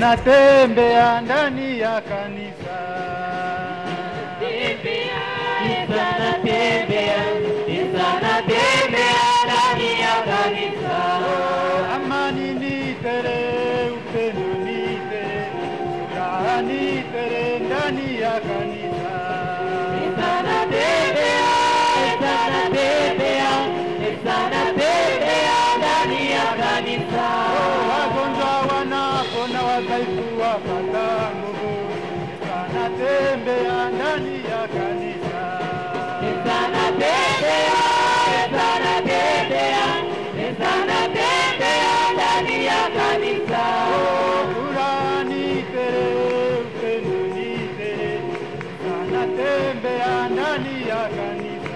natembea ndani ya kanisa. Amani ni tere, upendo ni tere, furaha ni tere ndani ya kanisa. Wagonjwa wanapona, wadhaifu wapata nguvu. Natembea ndani ya kanisa. Furaha ni tere, upendo ni tere, natembea ndani ya kanisa.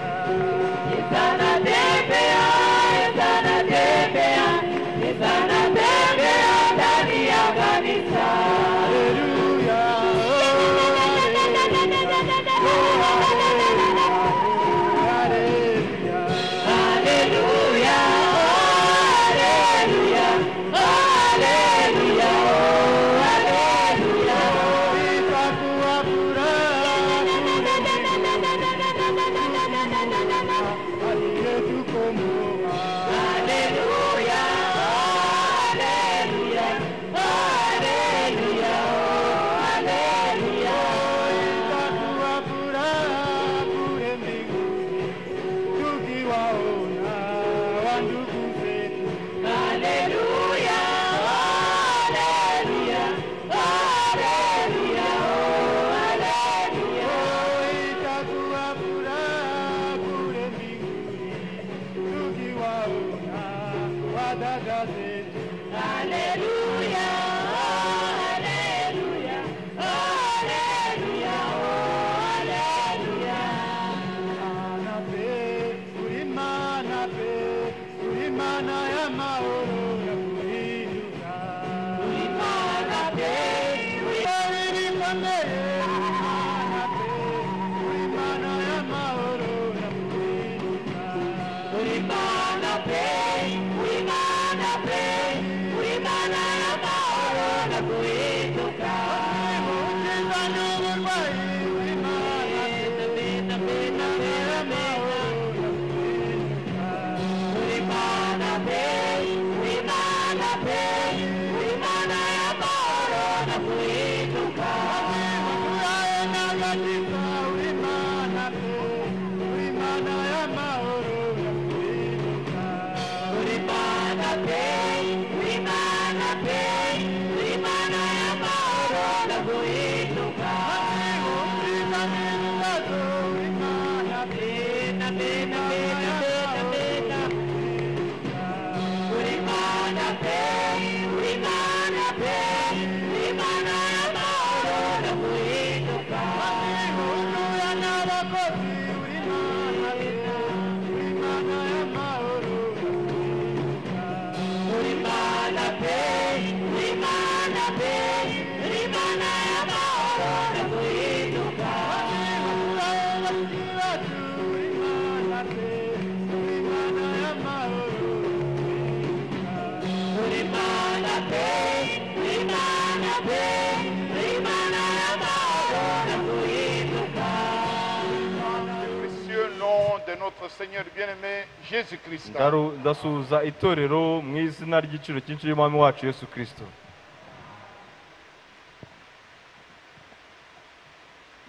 Notre Seigneur bien-aimé Jésus-Christ. Ndasuhuza itorero mu izina ry'igiciro cyinshi y'umwami wacu Yesu Kristo.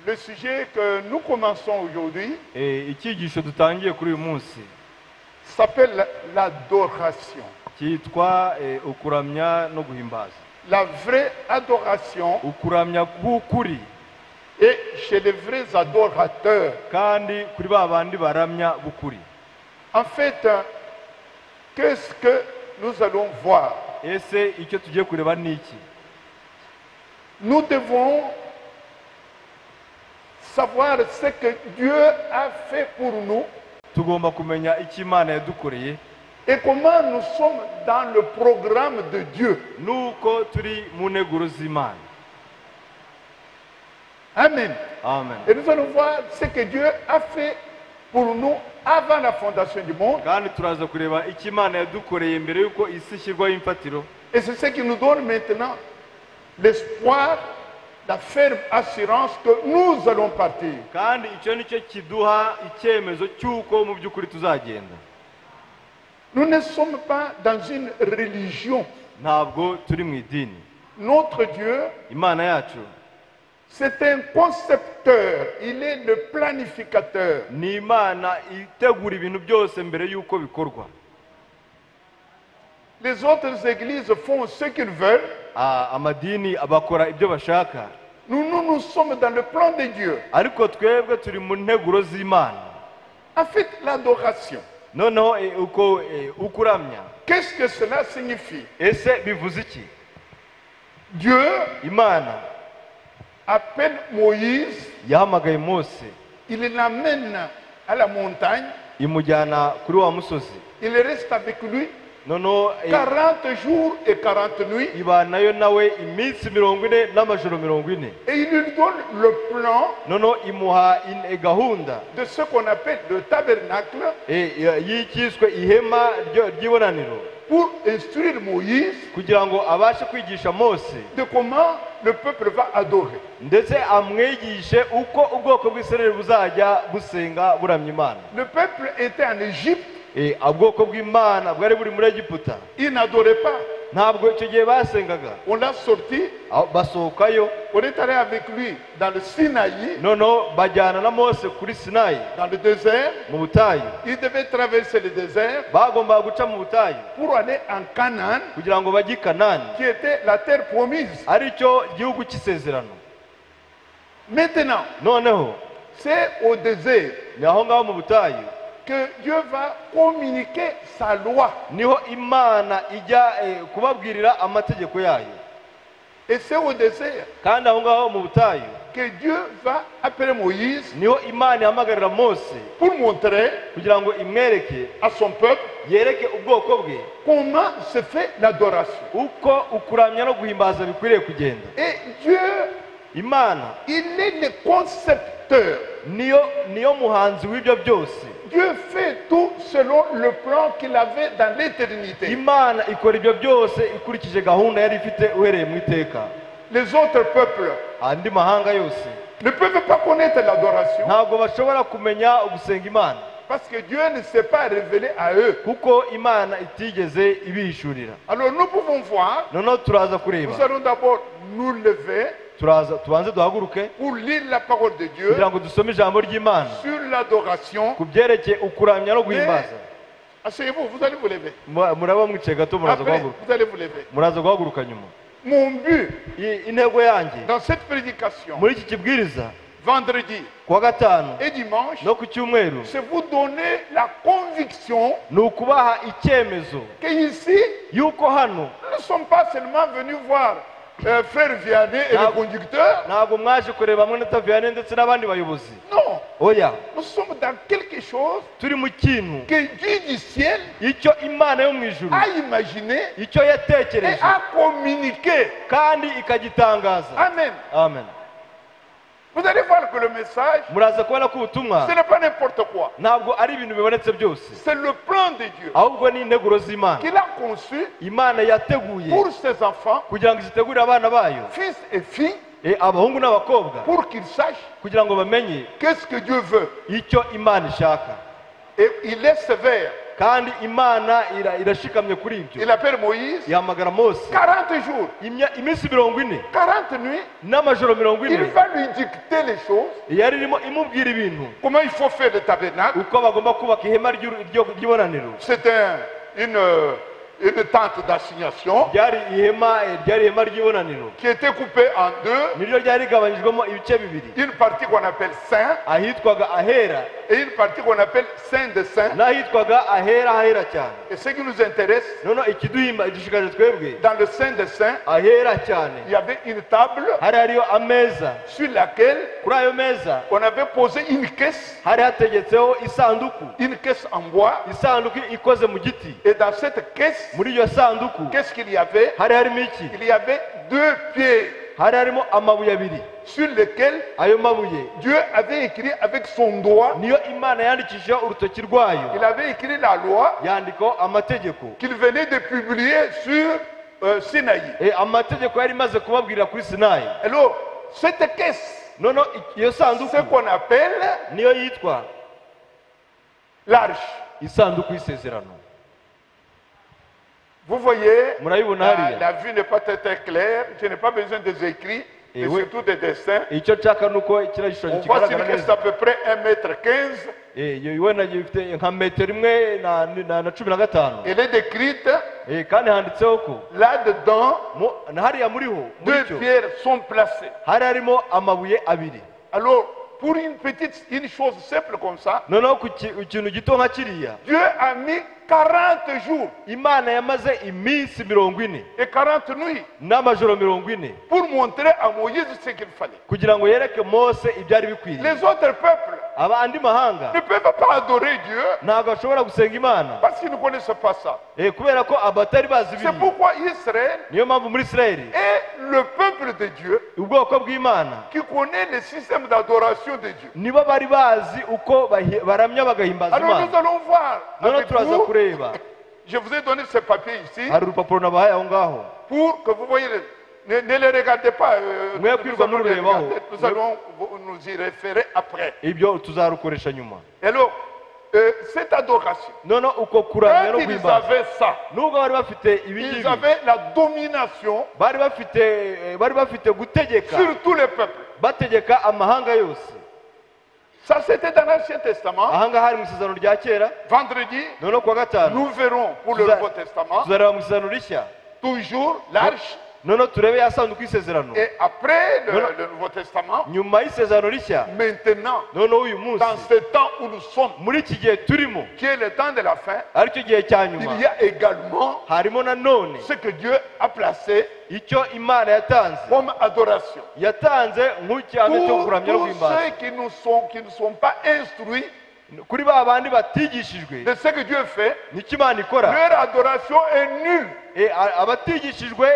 Le sujet que nous commençons aujourd'hui icyigisho dutangiye kuri uyu munsi s'appelle l'adoration. Cyitwa ukuramya no guhimbaza. La vraie adoration. Ukuramya k'ukuri. Et chez les vrais adorateurs. Kandi kuri babandi baramya bukuri. En fait, qu'est-ce que nous allons voir? Ese icyo tugiye kureba ni iki? Nous devons savoir ce que Dieu a fait pour nous. Tugomba kumenya icyo Imana yadukoreye. Et comment nous sommes dans le programme de Dieu. Nuko turi mu nteguro z'Imana. Amen. Amen. Et nous allons voir ce que Dieu a fait pour nous avant la fondation du monde. Kandi turaza kureba icyo Imana yadukoreye mbere yuko isi ishyirwaho imfatiro. Et c'est ce qui nous donne maintenant l'espoir, la ferme assurance que nous allons partir. kandi icyo nicyo kiduha icyemezo cy'uko mu by'ukuri tuzagenda. Nous ne sommes pas dans une religion. Ntabwo turi mu idini. Notre Dieu, Imana yacu c'est un concepteur, il est le planificateur. ni Imana itegura ibintu byose mbere y'uko bikorwa. Les autres églises font ce qu'ils veulent. Amadini bakora ibyo bashaka, Nous sommes dans le plan de Dieu. ariko twebwe turi mu nteguro z'Imana. En fait, l'adoration, Noneho uko ukuramya, qu'est-ce que cela signifie? ese bivuze iki? Dieu Imana appelle Moïse, yahamagaye Mose, il l'amène à la montagne, imujyana kuri wa musozi. il reste avec lui Noneho 40 jours et 40 nuits, ibanayo nawe iminsi 40 n'amajoro 40. et il lui donne le plan Noneho imuha gahunda de ce qu'on appelle le tabernacle y'icyiswe ihema ry'ibonaniro, pour instruire Moïse kugira ngo abashe kwigisha Mose de comment le peuple va adorer. ndetse amwigishe uko ubwoko bw'Isirayeli buzajya busenga buramya Imana. Le peuple était en Égypte, Ubwoko bw'Imana bwari buri muri Egiputa, il n'adorait pas. ntabwo icyo gihe basengaga. On l'a sorti, Basohokayo, on est allé avec lui dans le Sinaï, noneho bajyana na Mose kuri Sinayi dans le désert. mu butayu. Il devait traverser le désert Bagombaga guca mu butayu pour aller en Canaan, kugira ngo bajye i Kanani, qui était la terre promise. ari cyo gihugu cy'isezerano. Maintenant, Noneho c'est au désert ni aho ngaho mu butayu que Dieu va communiquer sa loi. niho Imana ijya kubabwirira amategeko yayo, Et c'est au désert kandi aho ngaho mu butayu que Dieu va appeler Moïse niho Imana ihamagarira Mose pour montrer kugira ngo imwereke, à son peuple yereke ubwoko bwe comment se fait l'adoration. uko ukuramya no guhimbaza bikwiriye kugenda. Et Dieu, Imana il est le concepteur. niyo muhanzi w'ibyo byose. Dieu fait tout selon le plan qu'il avait dans l'éternité. Imana ikora ibyo byose ikurikije gahunda yari ifite uhereye mu iteka. Les autres peuples Andi mahanga yose ne peuvent pas connaître l'adoration ntabwo bashobora kumenya ugusenga Imana, parce que Dieu ne s'est pas révélé à eux. kuko Imana itigeze ibihishurira. Alors nous pouvons voir, Noneho turaza kureba, nous allons d'abord nous lever tubanze duhaguruke pour lire la parole de Dieu kugira ngo dusome ijambo ry'Imana sur l'adoration. ku byerekeye ukuramya no guhimbaza. Asseyez-vous, vous allez vous lever. Muraba mwicaye gato, muraza Après, guhaguruka, vous allez vous lever. muraza guhaguruka nyuma. Mon but Intego yanjye dans cette prédication, muri iki kibwiriza vendredi kuwa gatanu et dimanche, no ku cyumweru c'est vous donner la conviction ni ukubaha icyemezo qu'ici, y'uko hano nous ne sommes pas seulement venus voir frère Vianney et le conducteur. ntabwo mwaje kureba hamwe na Taviyane ndetse n'abandi bayobozi. Non, Oya, nous sommes dans quelque chose turi mu kintu que Dieu du ciel icyo Imana yo mu ijuru a imaginé icyo et yatekereje a communiqué. kandi ikagitangaza. Amen. Amen. Vous allez voir que le message, Muraza kubona ko ubutumwa ce n'est pas n'importe quoi. ntabwo ari ibintu bibonetse byose, C'est le plan de Dieu ahubwo ni integuro z'Imana qu'il a conçu Imana yateguye pour ses enfants, kugira ngo izitegurire abana bayo, fils et filles, abahungu n'abakobwa, pour qu'ils sachent kugira ngo bamenye qu'est-ce que Dieu veut. icyo Imana ishaka. Et il est sévère. Kandi Imana irashikamye kuri ibyo. Il appelle Moïse Yahamagara Mose 40 jours, iminsi 40 40 nuits. n'amajoro Il 40 va lui dicter les choses, yari irimo imubwira ibintu comment il faut faire le tabernacle. uko bagomba kubaka ihema ry'ibonaniro. C'est une tente d'assignation ryari ihema ry'ibonaniro qui était coupée en deux. niryo ryari rigabanyijwemo ibice bibiri, Une partie qu'on appelle saint ahitwaga ahera et une partie qu'on appelle saint de saint. n'ahitwaga ahera cyane. Et ce qui nous intéresse, noneho ikidushikaje twebwe dans le saint de saint, ahera cyane il y avait une table hari hariyo ameza, sur laquelle kuri ayo meza on avait posé une caisse hari hategetseho en bois. isanduku ikoze mu giti. Et dans cette caisse, muri iyo sanduku qu'est-ce qu'il y avait? hari harimo iki? Il y avait deux pieds hari harimo amabuye abiri. sur lesquels ayo mabuye Dieu avait écrit avec son doigt. niyo Imana yandikishijeho urutoki rwayo, Il avait écrit la loi yandikaho amategeko qu'il venait de publier sur Sinaï. amategeko yari imaze kubabwirira kuri sinayi. Alors, cette caisse, noneho iyo sanduku ce qu'on appelle niyo yitwa l'arche. isanduku y'isezerano. Vous voyez, Murayibona hariya. la vue n'est pas très très claire. Je n'ai pas besoin des écrits, mais oui. surtout des dessins. icyo nshaka ni uko kiriya gishushanyo On voit sur kigaragara que c'est neza. à peu près 1,15 m. iyo wenda gifite nka metero imwe na 15. Elle est décrite kandi handitseho ko là-dedans, hariya muri ho muri deux cyo pierres sont placées. hari harimo amabuye abiri. Alors, pour une chose simple comme ça, noneho ku ikintu gito nka kiriya Dieu a mis 40 jours imana yamaze iminsi 40 et 40 nuits n'amajoro 40 pour montrer à Moïse ce qu'il fallait. kugira ngo yereke Mose ibyari bikwiriye. Les autres peuples andi mahanga ne peuvent pas adorer Dieu ntabwo ashobora gusenga imana parce qu'ils ne connaissent pas ça. kubera ko abatari bazi C'est biriya. pourquoi Israël niyo mpamvu muri Isirayeli est le peuple de Dieu ubwoko bw'Imana qui connaît le système d'adoration de Dieu. nibo bari bazi uko baramya bagahimbaza Alors nous imana. allons voir noneho avec turaza vous. kureba Je vous ai donné ce papier ici hari urupapuro nabahaye aho ngaho pour que vous voyez. Ne les regardez pas. Mwe Nous kwirwa allons les murebaho. regarder. Nous allons nous y référer après. ibyo tuzarukoresha nyuma. Alors, cette adoration, noneho uko kuramya no quand ils guhimbaza avaient ça, nubwo bari bafite ils ibingibi avaient la domination bari bafite gutegeka sur tous les peuples. bategeka amahanga yose. Ça, c'était dans l'Ancien Testament. aha ngaha hari mu isezerano rya kera. Vendredi, noneho kuwa gatanu nous verrons pour le Nouveau Testament tuzareba mu isezerano rishya toujours l'arche. noneho turebe ya sanduku y'isezerano. Et après le Nouveau Testament, nyuma y'isezerano rishya maintenant, noneho uyu munsi dans ce temps où nous sommes, muri iki gihe turimo qui est le temps de la fin, aricyo gihe cya nyuma il y a également harimo nanone ce que Dieu a placé icyo imana yatanze comme adoration. yatanze nk'icyame cyo kuramya no Tous guhimbaza ceux qui ne sont pas instruits kuri ba bandi batigishijwe de ce que Dieu fait, nicyo imana ikora. leur adoration est nulle. abatigishijwe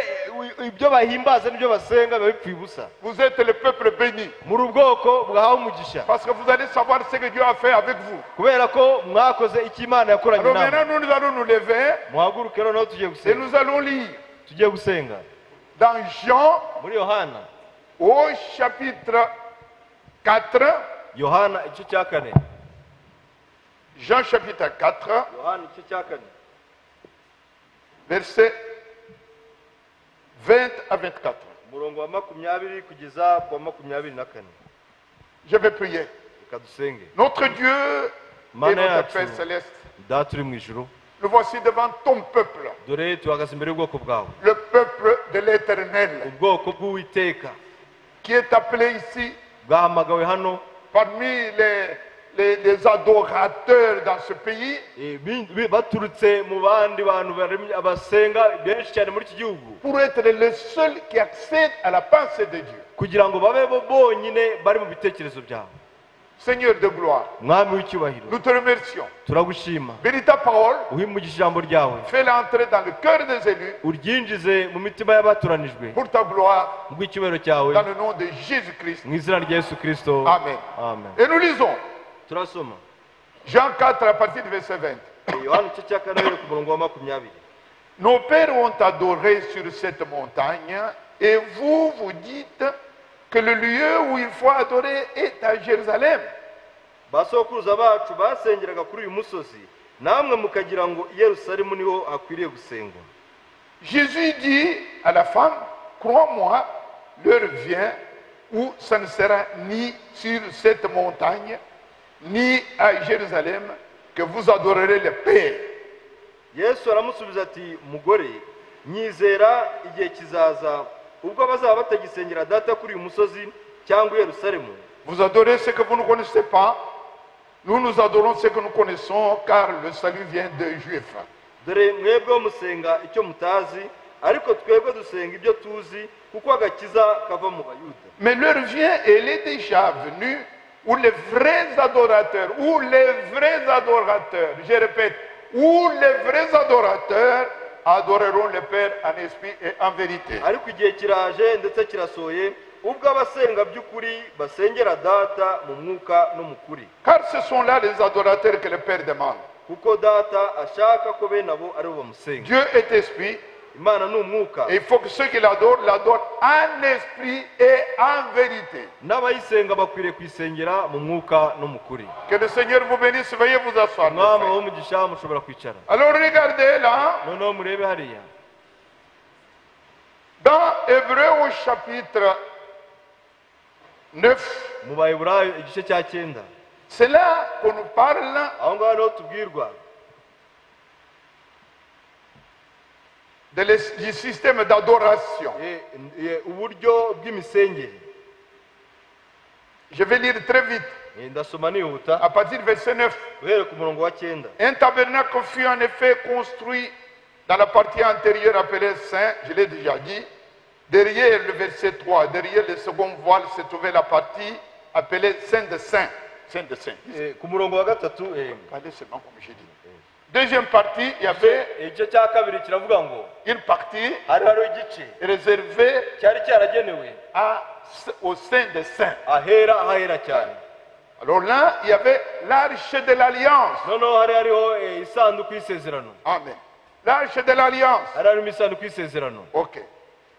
ibyo bahimbaza n'ibyo basenga biba bipfuye ubusa. Vous êtes le peuple béni. muri ubwoko bwahawe umugisha Parce que vous allez savoir ce que Dieu a fait avec vous. kubera ko mwakoze icyo imana yakoranye Alors namwe. maintenant, nous allons nous lever muhaguruke noneho tugiye et gusenga. nous allons lire tugiye gusenga dans Jean muri Yohana. au chapitre 4. Yohana igice cya 4. Jean chapitre 4, Yohana igice cya 4 versets 20 à 24. umurongo wa 20 kugeza ku wa 24. Je vais prier. reka dusenge. Notre Dieu et Mana notre yacu Père céleste, data uri mu ijuru, nous voici devant ton peuple, dore tuhagaze imbere y'ubwoko bwawe, le peuple de l'Éternel, ubwoko bw'Uwiteka qui est appelé ici bwahamagawe hano parmi les adorateurs dans ce pays, baturutse mu bandi bantu basenga benshi cyane muri iki gihugu, pour être le seul qui accède à la pensée de Dieu. kugira ngo babe bo bonyine bari mu bitekerezo byawe. Seigneur de gloire, mwami w'icyubahiro, nous te remercions. turagushima. Bénis ta parole, uhimugisha ijambo ryawe, fais-la entrer dans le cœur des élus uryinjize mu mitima y'abatoranijwe pour ta gloire, bw'icyubahiro cyawe, dans le nom de Jésus-Christ. mu izina rya Yesu Kristo. Amen. Amen. Et nous lisons turasoma Jean 4 à partir du verset 20. Yohana igice cya 4 ku murongo wa 20. Nos pères ont adoré sur cette montagne, et vous, vous dites que le lieu où il faut adorer est à Jérusalem. basokuruza bacu basengeraga kuri uyu musozi, namwe mukagira ngo i Yerusalemu niho hakwiriye gusengwa. Jésus dit à la femme, crois-moi, l'heure vient où ça ne sera ni sur cette montagne, ni à Jérusalem que vous adorerez le Père. Yesu aramusubiza ati, mugore, nyizera igihe kizaza ubwo bazaba batagisengera data kuri uyu musozi cyangwa i Yerusalemu. Vous adorez ce que vous ne connaissez pas, nous nous adorons ce que nous connaissons, car le salut vient des Juifs. dore mwebwe musenga icyo mutazi, ariko twebwe dusenga ibyo tuzi, kuko agakiza kava mu Bayuda. Mais l'heure vient, et elle est déjà venue, où les vrais adorateurs, je répète, où les vrais adorateurs adoreront le Père en esprit et en vérité. ariko igihe kiraje ndetse kirasohoye ubwo abasenga by'ukuri basengera data mu mwuka no mu kuri. Car ce sont là les adorateurs que le Père demande. kuko data ashaka ko bene abo ari bo bamusenga. Dieu est esprit, imana ni umwuka Et il faut que ceux qui l'adorent en esprit et en vérité. n'abayisenga bakwiriye kuyisengera mu mwuka no mu kuri. Que le Seigneur vous bénisse. Veuillez vous asseoir. mes umwami frères. w'umugisha mushobora kwicara. Alors regardez là, noneho murebe hariya dans Hébreux au chapitre 9, mu Baheburayo igice cya 9, c'est là qu'on nous parle aho ngaho niho tubwirwa du système d'adoration. uburyo bw'imisengere. Je vais lire très vite, ndasoma nihuta à partir du verset 9. uhereye ku murongo wa 9. Un tabernacle fut en effet construit dans la partie antérieure appelée Saint, je l'ai déjà dit. Derrière le verset 3, derrière le second voile, se trouvait la partie appelée Saint de Saint. Saint de Saint. ku murongo wa 3 Regardez seulement comme j'ai dit. Deuxième partie, il y avait igice cya kabiri kiravuga ngo une partie hariho igice réservée cyari cyaragenewe au Saint de Saint. ahera cyane. Alors là, il y avait l'arche de l'alliance. noneho hariho isanduku y'isezerano. Amen. L'arche de l'alliance. hariho isanduku y'isezerano. Ok.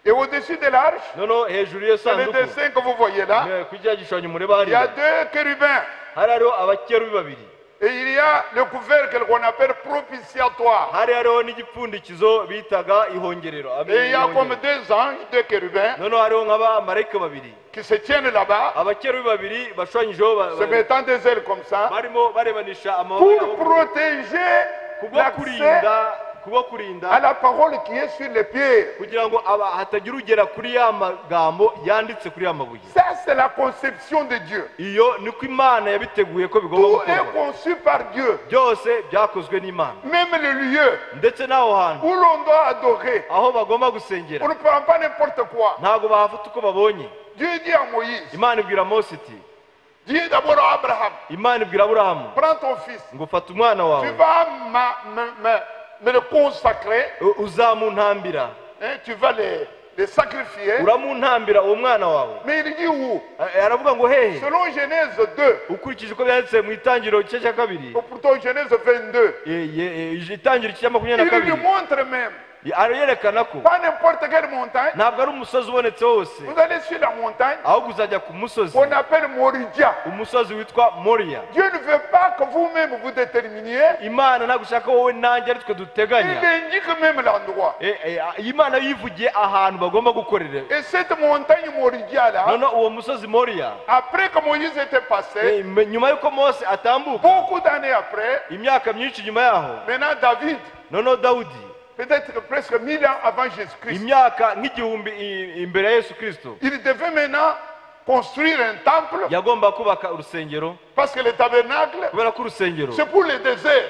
Et au-dessus de l'arche, noneho hejuru y'iyo c'est le sanduku dessin que vous voyez là. ku cya gishushanyo mureba Il y a hariya deux chérubins. hariho abakerubi babiri. Et il y a le couvercle qu'on appelle propitiatoire. hariho n'igipfundikizo bitaga ihongerero. Et il y a comme deux anges, deux chérubins, noneho hariho nk'abamarayika babiri qui se tiennent là-bas, abakerubi babiri bashushanyijeho se mettant des ailes comme ça, barimo barebanisha amaboko pour protéger l'accès kubwo kurinda à la parole qui est sur les pierres. kugira ngo hatagira ugera kuri ya magambo yanditse kuri ya mabuye. Ça, c'est la conception de Dieu. iyo niko imana yabiteguye ko bigomba Tout est gukorwa. conçu par Dieu. byose byakozwe n'imana. Même le lieu ndetse n'aho hantu où l'on doit adorer. aho bagomba gusengera On ne prend pas n'importe quoi. ntabwo bahafata uko babonye. Dieu dit à Moïse, imana ibwira mose iti dis d'abord à Abraham, imana ibwira aburahamu prends ton fils, ngo fata umwana tu wawe vas me le consacrer, uzamuntambira hein, tu vas les sacrifier. uramuntambira uwo mwana wawe. Mais il dit où? aravuga ngo hehe Selon Genèse 2, ukurikije uko byanditse mu itangiriro igice cya kabiri ou plutôt Genèse 22, itangiriro igice cya 22. il lui montre même, yerekana ko pas n'importe quelle montagne, ntabwo ari umusozi ubonetse wose vous allez sur la montagne ahubwo uzajya ku musozi qu'on appelle Moridia. umusozi witwa moriya. Dieu ne veut pas que vous-même vous déterminiez, imana ntabwo ushaka wowe nanjye ari twe il duteganya. indique même l'endroit. imana yivugiye ahantu bagomba gukorera. Et cette montagne Moridia là, noneho uwo musozi moriya après que Moïse était passé, nyuma y'uko mose atambuka beaucoup d'années après, imyaka myinshi nyuma yaho maintenant David, noneho dawudi peut-être que presque 1000 ans avant Jésus-Christ, imyaka nk'igihumbi imbere ya yesu kirisito il devait maintenant construire un temple yagomba kubaka urusengero parce que le tabernacle, kubera ko urusengero c'est pour le désert.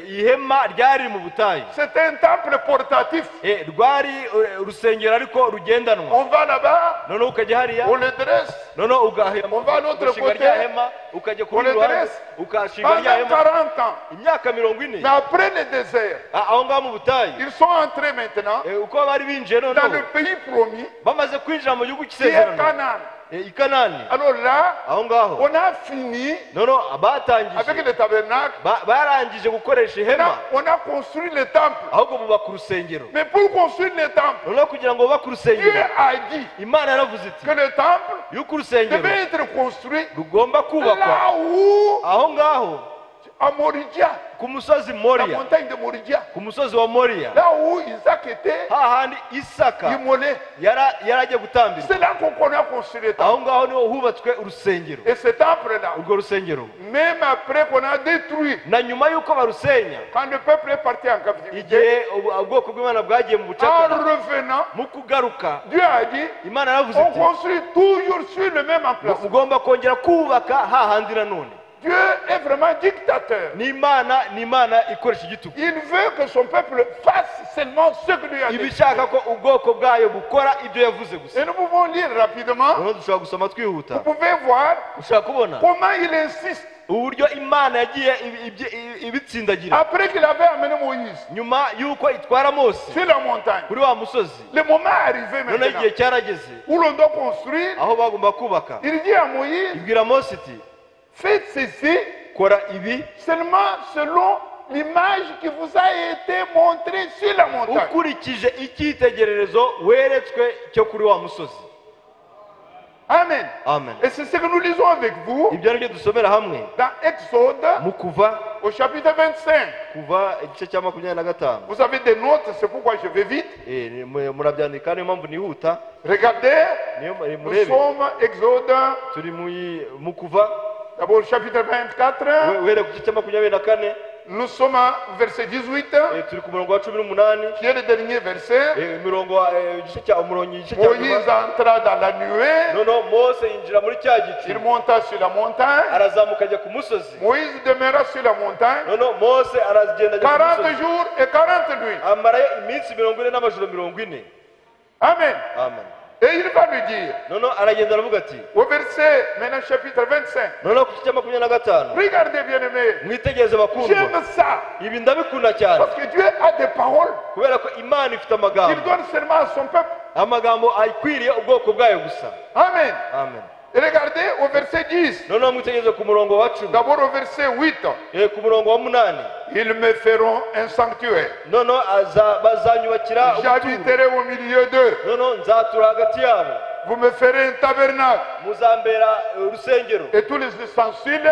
ihema ryari mu butayu. C'est un temple portatif. rwari urusengero ariko rugendanwa. On va là-bas, noneho ukajya hariya on le dresse, noneho on va à l'autre ugashinga côté, rya hema ukajya on kuri le ruhande dresse ukashinga pendant rya hema 40 ans. imyaka 40. Mais après le désert, aho ngaho mu butayu ils sont entrés maintenant uko bari binjiye dans noneho le pays promis, bamaze kwinjira mu gihugu qui est cy'isezerano Canaan. i kanani. Alors là, aho ngaho on a fini noneho avec batangije le tabernacle. barangije gukoresha ihema On a construit le temple. ahubwo bubaka urusengero. Mais pour construire le temple, noneho kugira ngo bubake Dieu urusengero a dit imana yaravuze iti que le temple yuko urusengero devait être construit rugomba kubakwa là où, aho ngaho à Moridia, ku musozi la moriya, montagne de Moridia, ku musozi wa moriya, là où Isaac était hahandi isaka immolé. yarajya gutambirwa. C'est là qu'on a construit le temple. aho ngaho niho hubatswe urusengero. Et ce temple-là, urwo rusengero même après qu'on a détruit, na nyuma y'uko barusenya, quand le peuple est parti en captivité, igihe ubwoko bw'imana bwagiye mu en bucakara, revenant, mu kugaruka Dieu a dit, imana yaravuze on iti construit toujours sur le même emplacement. mugomba kongera kubaka hahandi nanone. Dieu est vraiment dictateur. ni imana ikoresha igitugu. Il veut que son peuple fasse seulement ce que lui a dit. ibishaka ko ubwoko bwayo bukora ibyo yavuze gusa. Et nous pouvons lire rapidement. noneho dushobora gusoma twihuta. Vous pouvez voir ushobora kubona comment il insiste. uburyo imana yagiye ibitsindagira Après qu'il avait amené Moïse nyuma y'uko itwara mose sur la montagne, kuri wa musozi. le moment est arrivé noneho maintenant igihe cyarageze où l'on doit construire. aho bagomba kubaka. Il dit à Moïse, ibwira mose iti faites ceci kora ibi seulement selon l'image qui vous a été montrée sur la montagne. ukurikije icyitegererezo weretswe cyo kuri wa musozi. Amen. Amen. Et c'est ce que nous lisons avec vous Ibyo nibyo dusomera hamwe dans Exode mu Kuva, au chapitre 25. Kuva igice cya 25. Vous avez des notes, c'est pourquoi je vais vite. Murabyandika niyo mpamvu nihuta. Regardez, Niyo nous murebe sommes Exode, turi mu Kuva d'abord chapitre 24. uhere ku gice cya 24. Nous sommes au verset 18, Turi ku murongo wa 18. qui est le dernier verset. Imirongo igice cya Moïse entra dans la nuée, noneho Mose yinjira muri cya gicu, il monta sur la montagne. arazamuka ajya ku musozi. Moïse demeura sur la montagne Noneho Mose aragenda ajya ku 40 musozi, jours et 40 nuits. amarayo iminsi 40 n'amajoro 40. Amen. Amen. Et il va lui dire, Noneho aragenda aravuga ati, au verset, maintenant chapitre 25, noneho ku gice cya 25, regardez bien aimé, mwitegereze bakundwa, j'aime ça, ibi ndabikunda cyane parce que Dieu a des paroles kubera ko Imana ifite qu'il amagambo, donne seulement à son peuple. amagambo akwiriye ubwoko bwayo gusa. Amen. Amen. Et regardez au verset 10, Noneho mwitegereze ku murongo wa 10, d'abord au verset 8, ku murongo wa 8, ils me feront un sanctuaire. noneho bazanyubakira ubuturo, J'habiterai au milieu d'eux. noneho nzatura hagati yabo, Vous me ferez un tabernacle muzambera urusengero, et tous les ustensiles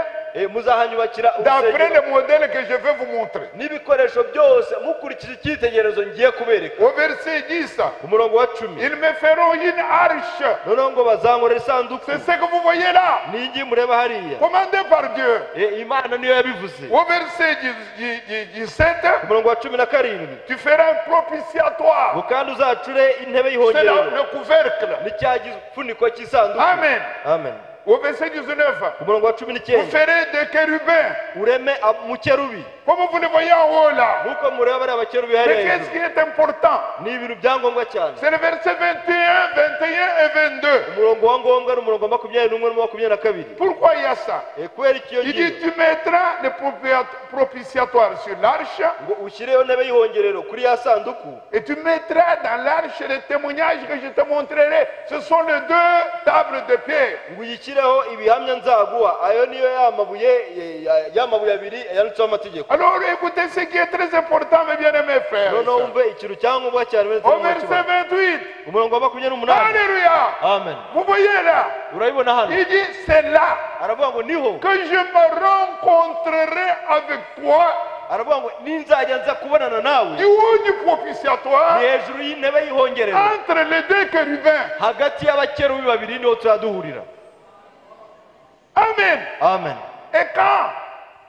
muzahanyubakira d'après urusengero le modèle que je vais vous montrer. n'ibikoresho byose mukurikije icyitegererezo ngiye kubereka. Au verset 10, Ku murongo wa 10, ils me feront une arche. noneho ngo bazankorera isanduku. C'est ce que vous voyez là, Ni iyi mureba hariya, commandé par Dieu. Imana niyo yabivuze. Au verset 17, Ku murongo wa 17, tu feras un propitiatoire. ngo kandi uzacure intebe C'est y'ihongerero le couvercle. ni cya gifuniko cy'isanduku. Amen. Amen. Au verset 19, Ku murongo wa vous 19, ferez des chérubins. ureme umukerubi, Comme vous le voyez en haut là. nk'uko mureba bariya bakerubi Mais hariya qu'est-ce hejuru. qui est important? Ni ibintu byangombwa cyane. C'est le verset 21, 21 et 22. Umurongo wa ngombwa ni umurongo wa 21 na 22. Pourquoi il y a ça? Kubera iki iyo Il dit, ngiyo, tu mettras le propitiatoire sur l'arche ngo ushyireho intebe y'ihongerero kuri ya sanduku, et tu mettras dans l'arche les témoignages que je te montrerai. Ce sont les deux tables de pierre. ngo uyishyireho ibihamya nzaguha. Ayo niyo ya mabuye abiri yanditseho amategeko. Alors écoutez ce qui est très important, mes bien-aimés frères. noneho wumve ikintu cyangombwa cyane bene Au cyangwa verset kibazo. 28, Umurongo wa 28. Alléluia. Amen. Vous voyez là, Urabibona hano, il dit, c'est là aravuga ngo niho, que je me rencontrerai avec toi. aravuga ngo ninzajya nza kubonana nawe Du haut du ni propitiatoire, hejuru y'intebe y'ihongerero, entre les deux chérubins. hagati y'abakerubi babiri niho tuzaduhurira. Amen. Amen. Et quand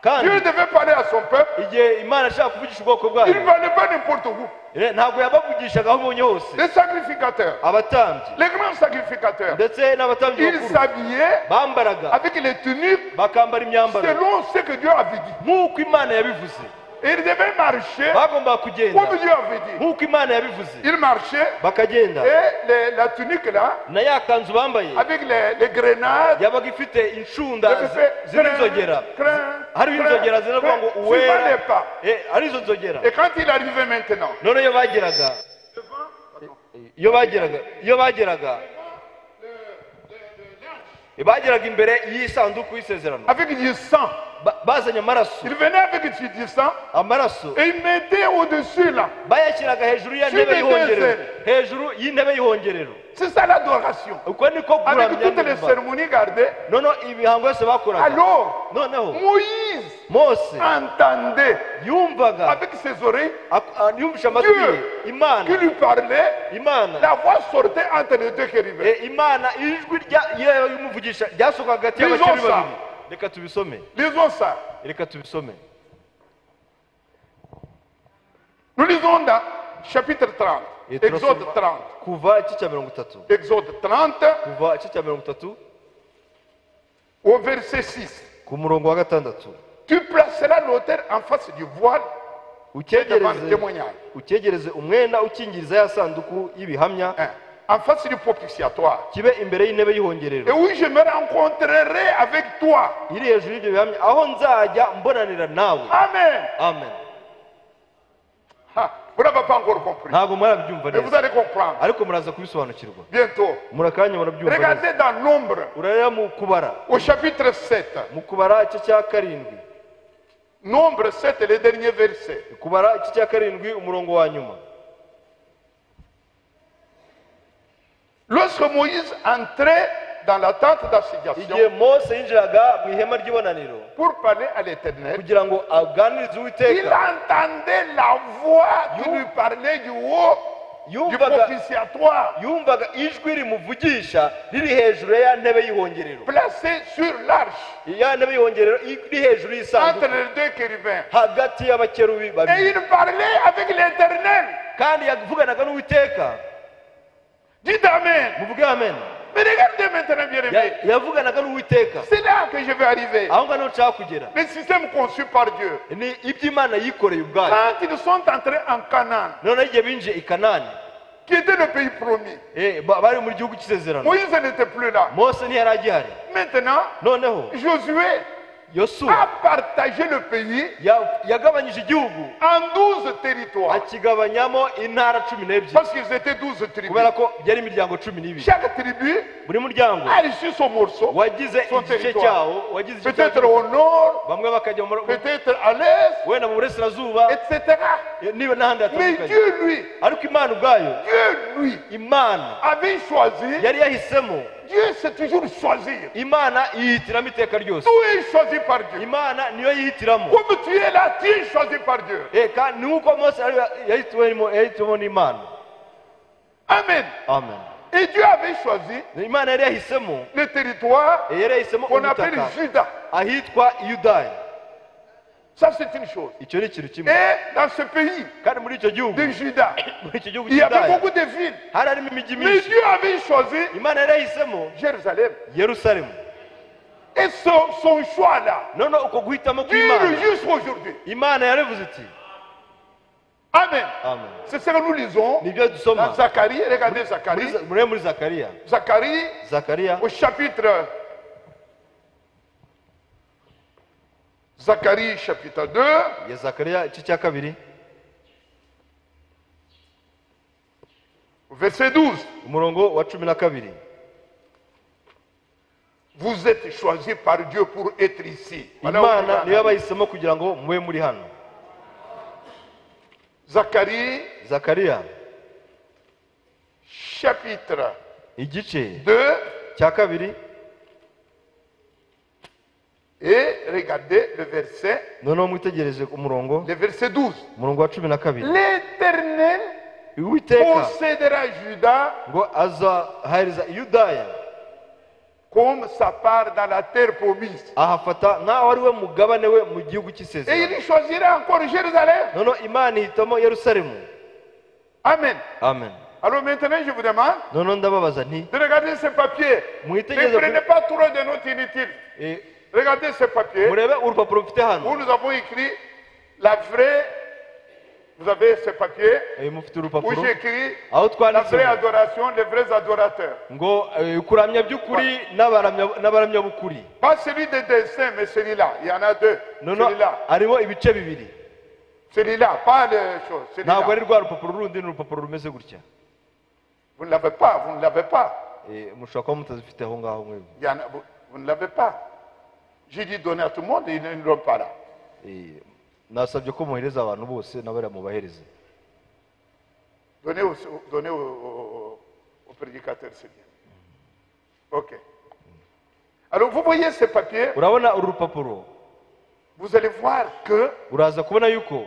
Kandi Dieu devait parler à son peuple, igihe Imana ashaka kuvugisha ubwoko il bwayo, ne parlait pas n'importe où. ntabwo yabavugishaga aho ubonye hose. Les sacrificateurs, Abatambyi les grands sacrificateurs, ndetse n'abatambyi ils bakuru s'habillaient bambaraga avec les tuniques bakambara imyambaro selon ce que Dieu avait dit. nk'uko Imana yabivuze. Et ils devaient marcher Bagombaga kugenda comme Dieu avait dit. nk'uko Imana yabivuze, Ils marchaient bakagenda et la tunique là, na ya kanzu bambaye avec les grenades, yabaga ifite inshunda elle fait z'inzogera, hariho inzogera ziravuga ngo suivant uwera, les pas. ari izo nzogera. Et quand il arrivait maintenant, None iyo bageraga imbere y'isanduku y'isezerano, avec du sang, bazanye amaraso, il venait avec du sang amaraso et il mettait au-dessus là. bayashyiraga hejuru y'intebe y'ihongerero, hejuru y'intebe y'ihongerero. C'est ça l'adoration. Uko niko Avec kuramya toutes les Yehova. cérémonies gardées. Noneho ibihango byose bakoraga, Alors, noneho Moïse Mose entendait yumvaga avec ses oreilles yumvisha amatwi ye Imana, qui lui parlait. Imana, La voix sortait entre les deux chérubins. Imana, ijwi y'umuvugisha ryasohoka hagati Lisons y'abakerubi ça. babiri. Reka tubisome, Lisons ça. reka tubisome. Nous lisons dans chapitre 30. Et Exode 30. Kuva igice cya 30, Exode 30 kuva igice cya 30 au verset 6. ku murongo wa 6. Tu placeras l'autel en face du voile et devant le témoignage. ucyegereze umwenda ukingiriza ya sanduku y'ibihamya, Hein. En face du propitiatoire. kibe imbere y'intebe Et y'ihongerero, où je me rencontrerai avec toi. iri hejuru y'ibyo bihamya, aho nzajya mbonanira nawe. Amen. Amen. Ah, vous n'avez pas encore compris. Ntabwo murabyumva Mais vous neza, allez comprendre. ariko muraza kubisobanukirwa Bientôt. murakanya murabyumva neza. Regardez dans Nombre, Urareba mu kubara, au chapitre 7. mu kubara igice cya 7, Nombre 7, le dernier verset. kubara iki cya karindwi umurongo wa nyuma. Lorsque Moïse entrait dans la tente d'assignation igihe Mose yinjiraga mu ihema ry'ibonaniro pour parler à l'Éternel, kugira ngo aganirize il Uwiteka, entendait la voix qui lui parlait du haut du propitiatoire, yumvaga ijwi rimuvugisha riri hejuru ya ntebe y'ihongerero, placé sur l'arche ya ntebe y'ihongerero iri hejuru entre y'isanduku les deux chérubins. hagati y'abakerubi Et babiri, il parlait avec l'Éternel. kandi yavuganaga n'Uwiteka. Dites Amen. Muvuge amen. Mais regardez maintenant, bien aimé. Yavuganaga n'Uwiteka. C'est là que je vais arriver. Aho ngaho nshaka kugera Le système conçu par Dieu. ni iby'Imana yikoreye ubwayo. Quand ils sont entrés en Canaan, Noneho igihe binjiye i Kanani, qui était le pays promis, bari mu gihugu cy'isezerano, Moïse n'était plus là. Mose ntiyari agihari. Maintenant, Noneho Josué Yosuwa a partagé le pays yagabanyije igihugu en 12 territoires. akigabanyamo intara 12, Parce qu'ils étaient 12 tribus. kubera ko byari imiryango 12. Chaque tribu buri muryango a reçu son morceau. wagize son igice territoire. cyawo, wagize igice Peut-être cyawo. au nord, Bamwe bakajya peut-être à l'est, wenda mu burasirazuba, etc. niba n'ahandi Mais hatandukanye. Dieu, lui, Ariko Imana ubwayo, Imana avait choisi. yari yahisemo. Dieu sait toujours choisir. Imana yihitiramo iteka ryose. Tout est choisi par Dieu. Imana niyo yihitiramo. Comme tu es là, tu es choisi par Dieu. Kandi nuko Mose yahitiwemo n'Imana. Amen. Amen. Et Dieu avait choisi Imana yari yahisemo, le territoire yari yahisemo qu'on appelle ubutaka Juda. ahitwa Yudaya. Ça, c'est une chose. Icyo ni ikintu kimwe. Et dans ce pays Kandi muri icyo gihugu, de Juda, muri icyo gihugu il y avait cy'Yudaya beaucoup de villes. hari harimo imijyi Mais myinshi. Dieu avait choisi Imana yari yahisemo Jérusalem. Yerusalemu. Et son choix là None uko guhitamo dure kw'Imana, jusqu'aujourd'hui. Imana yaravuze iti Amen. amen. C'est ce que nous lisons Nibyo dans dusoma Zacharie. Regardez Zacharie. muri Zakariya. Zacharie au chapitre. Zacharie chapitre 2. Ya Zakariya igice cya 2 verset 12. umurongo wa 12. Vous êtes choisis par Dieu pour être ici. Voilà Imana où niyo yabahisemo kugira ngo mube muri hano. Zakariya chapitre igice 2. cya 2. Et regardez le verset. Noneho mwitegereze umurongo, Le verset 12. umurongo wa 12. L'Éternel Uwiteka possédera Juda ngo azahariza Yudaya, comme sa part dans la terre promise. ahafata nk'aho ari we mugabane we mu gihugu Et cy'isezerano. il choisira encore Jérusalem. Noneho Imana ihitamo Yerusalemu. Amen. Amen. Alors maintenant, je vous demande Noneho ndababaza nti de regarder ces papiers. Ne mwitegereze prenez pas trop de notes inutiles. Regardez ces papiers murebe urupapuro mfite où hano. nous avons écrit la vraie. Vous avez ces papiers Mufite où urupapuro j'ai écrit aho la vraie twanditse adoration, les vrais adorateurs. ngo kuramya by'ukuri n'abaramya b'ukuri. Pas celui des dessins, mais celui-là. Il y en a deux. Noneho Celui-là. harimo ibice bibiri. Celui-là, pas les choses. Ntabwo ari Celui-là. rwa rupapuro rundi, ni urupapuro rumeze gutya. Vous ne l'avez pas, vous ne l'avez pas. Mushobora kuba mutazifite aho ngaho mwebwe. Vous ne l'avez pas. J'ai dit donner à tout le monde, ils ne l'ont pas là. Nasabye ko muhereza abantu bose nabara mubahereze. Donnez au prédicateur, c'est bien. Ok. Alors vous voyez ces papiers, Urabona uru rupapuro, vous allez voir que uraza kubona yuko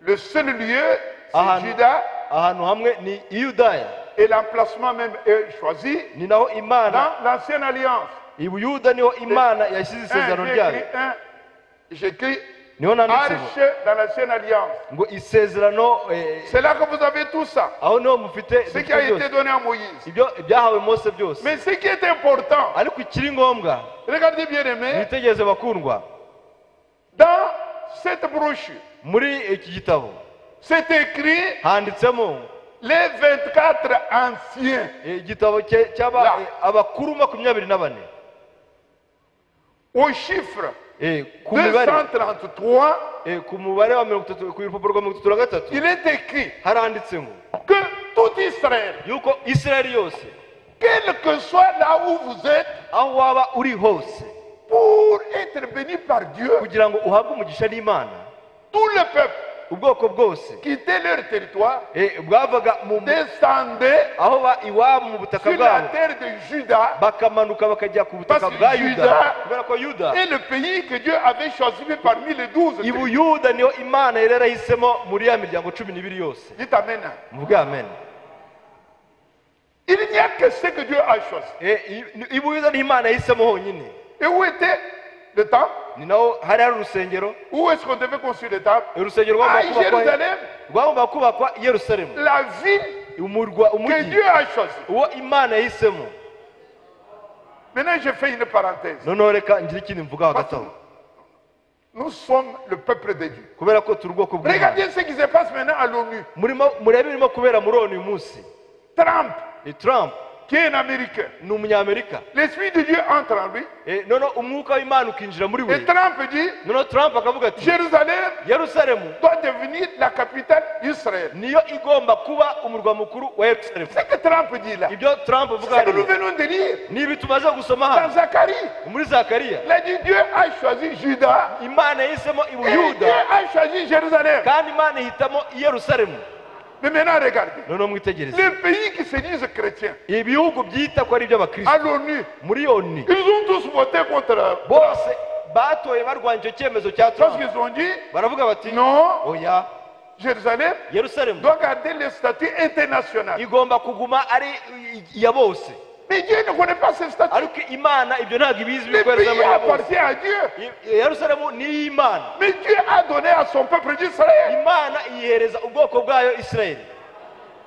le seul lieu, c'est Ahantu. Juda, ahantu hamwe ni Yudaya, et l'emplacement même est choisi ni naho Imana, dans l'ancienne alliance. Ibuyuda niho Imana yashyize isezerano ryayo. J'écris Niho nanditse arche dans l'ancienne alliance. ngo isezerano, C'est là que vous avez tout ça. aho niho mufite Ce qui a été donné à Moïse. ibyo ibyahawe Mose byose. Mais ce qui est important, Ariko ikiri ngombwa, regardez bien aimé, mwitegereze bakundwa, dans cette brochure, muri iki gitabo c'est écrit handitsemo les 24 anciens. igitabo cy'aba abakuru 24 Au chiffre ku mibare 233, ku mubare wa 33 ku rupapuro rwa 33 il est écrit haranditse ngo que tout Israël, yuko Israeli yose, quel que soit là où vous êtes, aho waba uri hose, pour être béni par Dieu, kugira ngo uhabwe umugisha n'Imana, tout le peuple ubwoko bwose quittait leur territoire, bwavaga descendait aho iwabo mu butaka sur la bwabo terre de Juda, bakamanuka bakajya ku butaka Parce que bwa Yuda, Juda kubera ko Yuda et le pays que Dieu avait choisi parmi les 12 i tribus. Buyuda niho Imana yari yarahisemo muri ya miryango 12 yose. Dites Amen. Muvuge amen. Il n'y a que ce que Dieu a choisi. I Buyuda ni Imana yahisemo honyine. Et où était le temple? Ni naho hari urusengero. Où est-ce qu'on devait construire le temple? Urusengero À rwagomba Jérusalem, kubakwa i Yerusalemu, la ville umurwa que umujyi Dieu a choisi. uwo Imana yahisemo. Maintenant, je fais une parenthèse. Noneho reka ngire ikindi mvuga hagati aho, Nous sommes le peuple de Dieu. kubera ko turi ubwoko bw'Imana. Regardez ce qui se passe maintenant à l'ONU. Murebe birimo kubera muri uyu munsi. Trump, Trump qui est un Américain, ni umunyamerika, l'Esprit de Dieu entre en lui. noneho umwuka w'Imana ukinjira muri we. Et Trump dit, Noneho Trump akavuga ati Jérusalem Yerusalemu doit devenir la capitale d'Israël. niyo igomba kuba umurwa mukuru wa Yerusalemu. Ce que Trump dit là, Ibyo Trump avuga c'est ce que nous hariya venons de lire ni ibintu tumaze gusoma dans hano Zacharie. muri Zakariya. Il a dit Dieu a choisi Juda Imana yahisemo i et Buyuda Dieu a choisi Jérusalem. kandi Imana ihitamo i Yerusalemu. Mais maintenant, regardez. Noneho mwitegereze Les pays qui se disent chrétiens ibihugu byita ko ari iby'abakristo à l'ONU, muri ONU ils ont tous voté contre Trump. bose batoye barwanya icyo cyemezo cya Parce Trump. qu'ils ont dit Baravuga bati non, oya, Jérusalem Yerusalemu doit garder le statut international. igomba kuguma ari iya bose. Mais Dieu ne connaît pas ce statut. Ariko Imana ibyo ntabwo ibizi Le yuko pays Yerusalemu ari iya bose. appartient à Dieu. Yerusalemu ni iy'Imana. Mais Dieu a donné à son peuple d'Israël. Imana iyihereza ubwoko bwayo Isirayeli.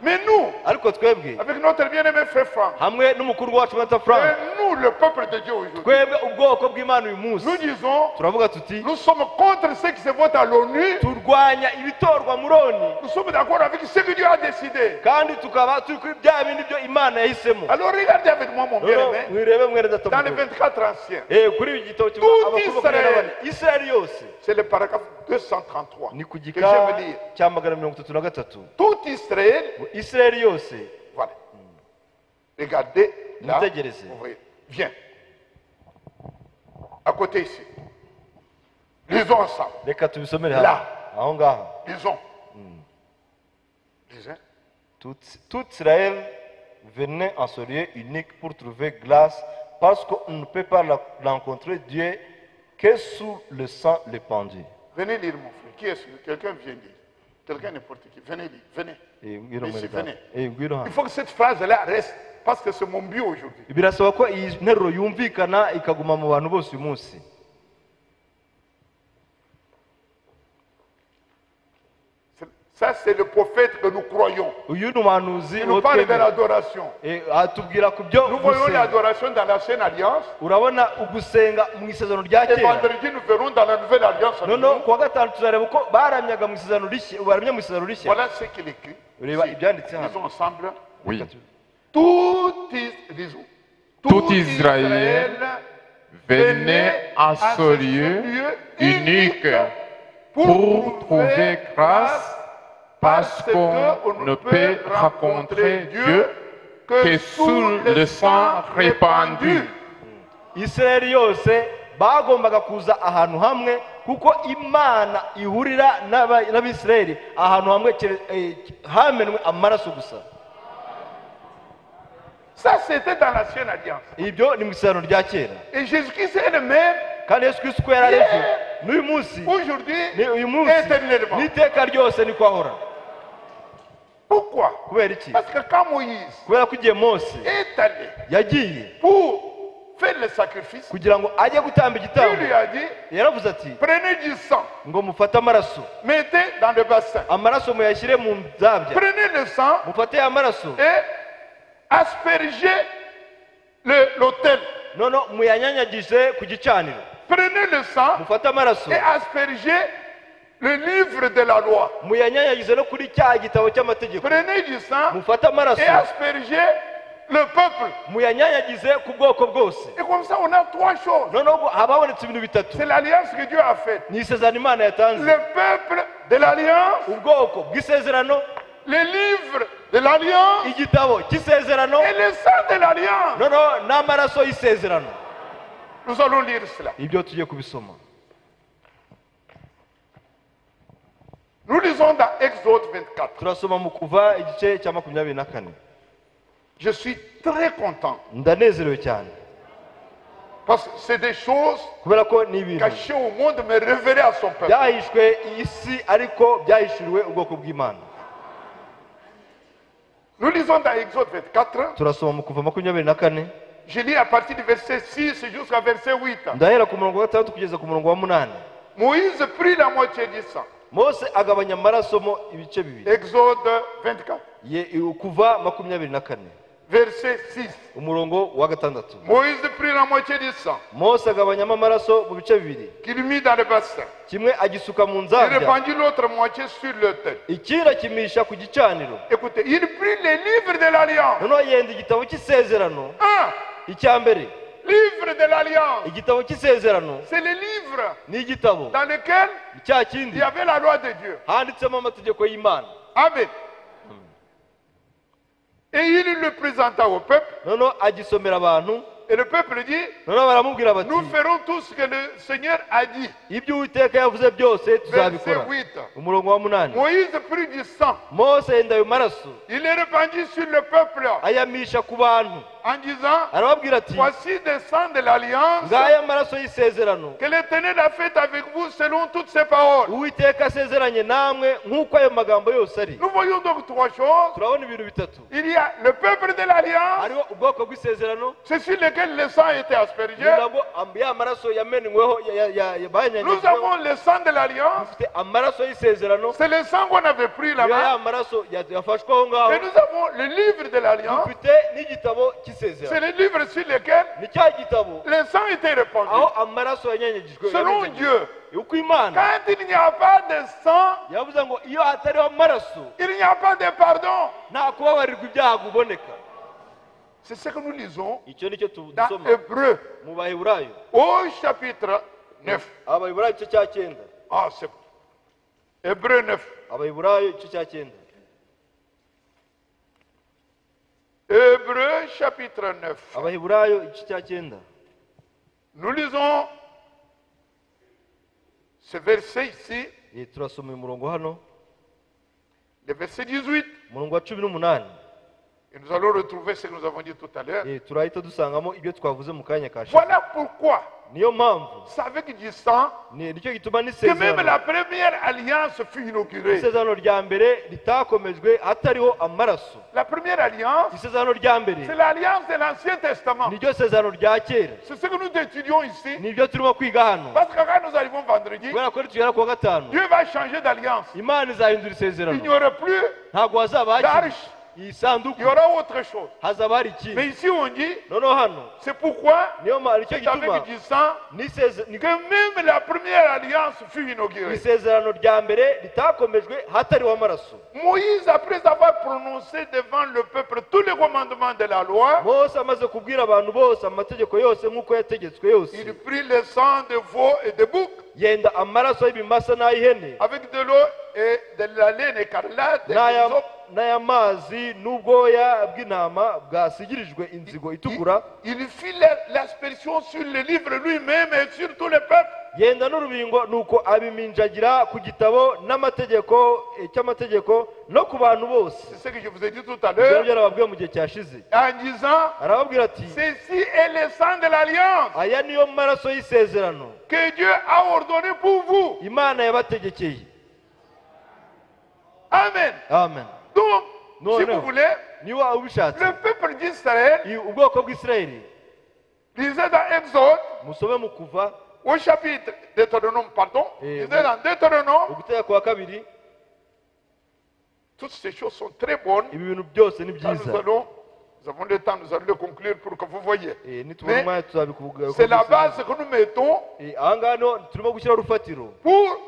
Mais nous, Ariko twebwe avec notre bien-aimé frère Franck, hamwe n'umukuru wacu Mata Frank, et nous, le peuple de Dieu aujourd'hui, twebwe ubwoko bw'Imana uyu munsi nous disons, turavuga tuti nous sommes contre ceux qui se votent à l'ONU. turwanya ibitorwa muri ONU Nous sommes d'accord avec ce que Dieu a décidé. kandi tukaba turi kuri bya bindi byo Imana yahisemo. Alors regardez avec moi, mon bien-aimé, Mwirebe mwene data dans les mukuru. 24 anciens. Kuri iki gitabo Tout abakuru makumyabiri na bane, Isirayeli yose C'est le paragraphe 233 ni ku que gika je veux lire. cya 333. Tout Israël, Isirayeli yose voilà. Regardez là. Mutegereze. Vous voyez. Viens. À côté ici. Lisons ensemble. reka tubisomere La. hamwe aho ngaho. Lisons. Lisez. Tout Israël venait en ce lieu unique pour trouver grâce parce qu'on ne peut pas rencontrer Dieu que sous le sang répandu. Venez lire, mon frère. Qui est-ce? Quelqu'un vient lire. Quelqu'un n'importe qui. Venez lire. Venez. Ici, venez. Il faut que cette phrase-là reste. Parce que c'est mon bio aujourd'hui. Birasaba ko iyi nteruro yumvikana ikaguma mu bantu bose uyu munsi. Ça, c'est le prophète que nous croyons. Uyu ni umuhanuzi Il nous parle de l'adoration. atubwira ku byo Nous voyons gusenga. l'adoration dans l'ancienne alliance. Urabona ugusenga mu isezerano rya Et kera. vendredi, nous verrons dans la nouvelle alliance. Noneho kuwa gatanu tuzareba uko baramyaga mu isezerano rishya, baramya mu isezerano rishya. Voilà ce qu'il écrit. Ureba Ici. ibyanditse hano. Lisons ensemble. Oui. Tout Israël venait à ce lieu unique pour trouver grâce parce qu'on ne peut rencontrer Dieu que sous le sang répandu. Isirayeli yose bagombaga kuza ahantu hamwe kuko Imana ihurira n'Abisirayeli ahantu hamwe hamenwe amaraso gusa. Ça, c'était dans l'ancienne alliance. Ibyo ni mu isezerano rya kera. Et Jésus-Christ est le même Kandi Yesu Kristo yari aribyo n'uyu munsi aujourd'hui, uyu munsi éternellement. n'iteka ryose niko ahora. Pourquoi? Kubera iki? Parce que quand Moïse Kubera ko igihe Mose est allé yagiye pour faire le sacrifice, kugira ngo ajye gutamba Dieu igitambo, lui a dit, yaravuze ati prenez du sang, ngo mufate amaraso, mettez dans le bassin. amaraso muyashyire mu nzabya, Prenez le sang mufate amaraso et aspergez l'autel. noneho muyanyanyagije ku gicaniro. Prenez le sang Mufate amaraso et aspergez le livre de la loi. muyanyanyagize no kuri cya gitabo cy'amategeko. Prenez du sang Mufate amaraso et aspergez le peuple. muyanyanyagize ku bwoko bwose. Et comme ça, on a trois choses. Noneho hababonetse ibintu bitatu. C'est l'alliance que Dieu a faite. Ni isezerano Imana yatanze. Le peuple de l'alliance, Ubwoko bw'isezerano, les livres de l'alliance igitabo cy'isezerano, et le sang de l'alliance. noneho n'amaraso y'isezerano. Nous allons lire cela. ibyo tugiye kubisoma. Nous lisons dans Exode 24. Turasoma mu Kuva igice cya 24. Je suis très content Ndanezerewe cyane parce que c'est des choses kubera ko ni ibintu cachées au monde mais révélées à son peuple. byahishwe isi ariko byahishuriwe ubwoko bw'Imana. Nous lisons dans Exode 24. Turasoma mu Kuva 24. Je lis à partir du verset 6 jusqu'à verset 8. Ndahera ku murongo wa 6 kugeza ku murongo wa 8. Moïse prit la moitié du sang. Mose agabanya amaraso mo ibice bibiri. Exode 24. Kuva 24. Verset 6. Umurongo wa 6. Moïse prit la moitié du sang Mose agabanyamo amaraso mu bice bibiri. qu'il mit dans le bassin. Kimwe agisuka mu Il nzabya, répandit l'autre moitié sur l'autel. ikindi akimisha ku gicaniro. Écoutez, il prit les livres de l'Alliance. Noneho yenda igitabo cy'isezerano. Icya mbere, Livre de l'Alliance. igitabo cy'isezerano C'est le livre ni igitabo dans lequel cya il kindi y avait la loi de Dieu. handitsemo amategeko y'Imana. Amen. Et il le présenta au peuple. Noneho agisomera abantu, Et le peuple dit, noneho baramubwira bati, nous ferons tout ce que le Seigneur a dit. ibyo Uwiteka yavuze byose Verset tuzabikora. 8. Umurongo wa 8. Moïse prit du sang. Mose yenda ayo maraso Il le répandit sur le peuple ayamisha ku bantu, en disant, arababwira ati, voici le sang de l'Alliance ngaya amaraso y'isezerano que l'Éternel a fait avec vous selon toutes ses paroles. Uwiteka asezeranye namwe nk'uko ayo magambo yose ari. Nous voyons donc trois choses. Turabona ibintu bitatu. Il y a le peuple de l'Alliance, Hariho ubwoko bw'isezerano, c'est sur lequel le sang a été aspergé. nabwo ya maraso yamenweho Nous banyanyagijweho. avons le sang de l'Alliance. Dufite amaraso y'isezerano, C'est le sang qu'on avait pris niyo ya là-bas. maraso yafashwe aho ngaho. Et nous avons le livre de l'Alliance. Dufite n'igitabo C'est cy'isezerano, le livre sur lequel ni cya gitabo le sang était répandu. aho amaraso yanyanyagijwe. Selon Dieu, uko Imana quand il n'y a pas de sang, yavuze ngo iyo hatariho amaraso il n'y a pas de pardon. nta kubabarirwa ibyaha kuboneka. C'est ce que nous lisons Icyo nicyo dans dusoma Hébreu mu Baheburayo, au chapitre 9. Abaheburayo igice cya 9. Ah, c'est Hébreu 9. Abaheburayo igice cya 9. Hébreu chapitre 9. Abaheburayo igice cya 9. Nous lisons ce verset ici, Turasoma umurongo hano, le verset 18. umurongo wa 18. Et nous allons retrouver ce que nous avons dit tout à l'heure. Turahita dusangamo ibyo twavuze mu kanya kashize. Voilà pourquoi Niyo mpamvu c'est avec du sang nicyo gituma que même n'isezerano, la première alliance fut inaugurée. isezerano rya mbere ritakomejwe hatariho amaraso. La première alliance, Isezerano rya mbere c'est l'alliance de l'Ancien Testament. niryo sezerano rya kera. C'est ce que nous étudions ici. Nibyo turimo kwiga hano, Parce que quand nous arrivons vendredi, kubera ko nitugera ku wa gatanu Dieu va changer d'alliance. Imana izahindura Il isezerano. n'y aura plus Ntabwo hazaba hakiri d'arche, iyi il sanduku, y aura autre chose. hazaba hari Mais ikindi. ici on dit, Noneho hano c'est pourquoi nicyo c'est gituma avec du sang n'isezerano que même la première alliance fut inaugurée. isezerano rya mbere ritakomejwe hatariho amaraso. Moïse, après avoir prononcé devant le peuple tous les commandements de la loi, Mose amaze kubwira abantu bose amategeko yose nk'uko yategetswe yose, il prit le sang de veau et de bouc yenda amaraso y'ibimasa n'ay'ihene avec de l'eau et de la laine écarlate et d'hysope. n'ay'amazi n'ubwoya bw'intama bwasigirijwe inzigo itukura. Il fit l'aspersion sur le livre lui-même et sur tout le peuple. Yenda n'urubingo nuko abiminjagira ku gitabo cy'amategeko no ku bantu bose. C'est ce que je vous ai dit tout à Ibyo l'heure yarababwiye mu gihe cyashize, en disant, arababwira ati, ceci est le sang de l'alliance aya niyo maraso y'isezerano que Dieu a ordonné pour vous. Imana yabategekeye. Amen. Amen. Donc, Non, si non. vous voulez, Niba ubishatse, le peuple d'Israël, ubwoko bw'Isirayeli, lisez dans Exode, musome mu Kuva au chapitre Deutéronome, pardon, lisez dans Deutéronome, Ugutegeka kwa kabiri, toutes ces choses sont très bonnes. ibi bintu byose ni Quand byiza. nous avons le temps, nous allons le conclure pour que vous voyez. Nitubona umwanya tuzabikuvuga. C'est la base que nous mettons Aha ngaha niho turimo gushyiraho urufatiro pour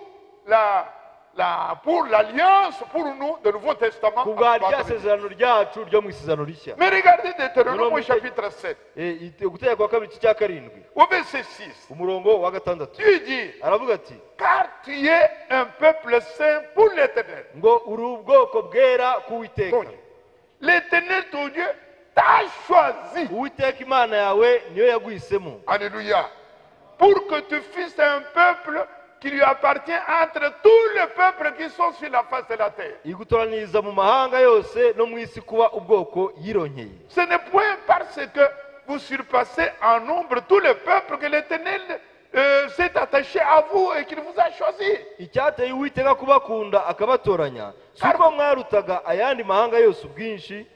pour l'alliance pour nous de Nouveau Testament. ku bwa rya sezerano ryacu ryo mu isezerano rishya. Mais regardez Deutéronome au chapitre 7, Ugutegeka kwa kabiri cya 7 au verset 6. umurongo wa 6 Dieu dit, aravuga ati, car tu es un peuple saint pour l'Éternel. ngo uri ubwoko bwera k'Uwiteka. L'Éternel ton Dieu t'a choisi. Uwiteka Imana yawe niyo yaguhisemo. Alléluia. pour que tu fasses un peuple qui lui appartient entre tous les peuples qui sont sur la face de la terre. igutoraniriza mu mahanga yose no mu isi kuba ubwoko yironkeye. Ce n'est point parce que vous surpassez en nombre tous les peuples que l'Éternel s'est attaché à vous et qu'il vous a choisi. Icyateye Uwiteka kubakunda akabatoranya si uko mwarutaga ayandi mahanga yose ubwinshi,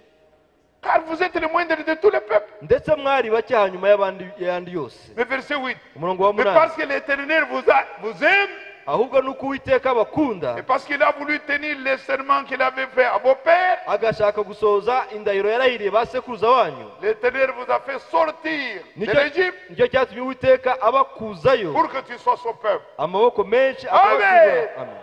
Car vous êtes le moindre de tous les peuples. ndetse mwari bake hanyuma y'ayandi yose. Mais verset 8. Umurongo wa Mais 8, parce que l'Éternel vous aime, ahubwo nuko Uwiteka abakunda et parce qu'il a voulu tenir les serments qu'il avait fait à vos pères, agashaka gusohoza indahiro yarahiriye ba sekuruza wanyu, l'Éternel vous a fait sortir de l'Égypte nicyo cyatumye Uwiteka abakuzayo pour que tu sois son peuple. amaboko menshi Amen. akabakuza. Amen.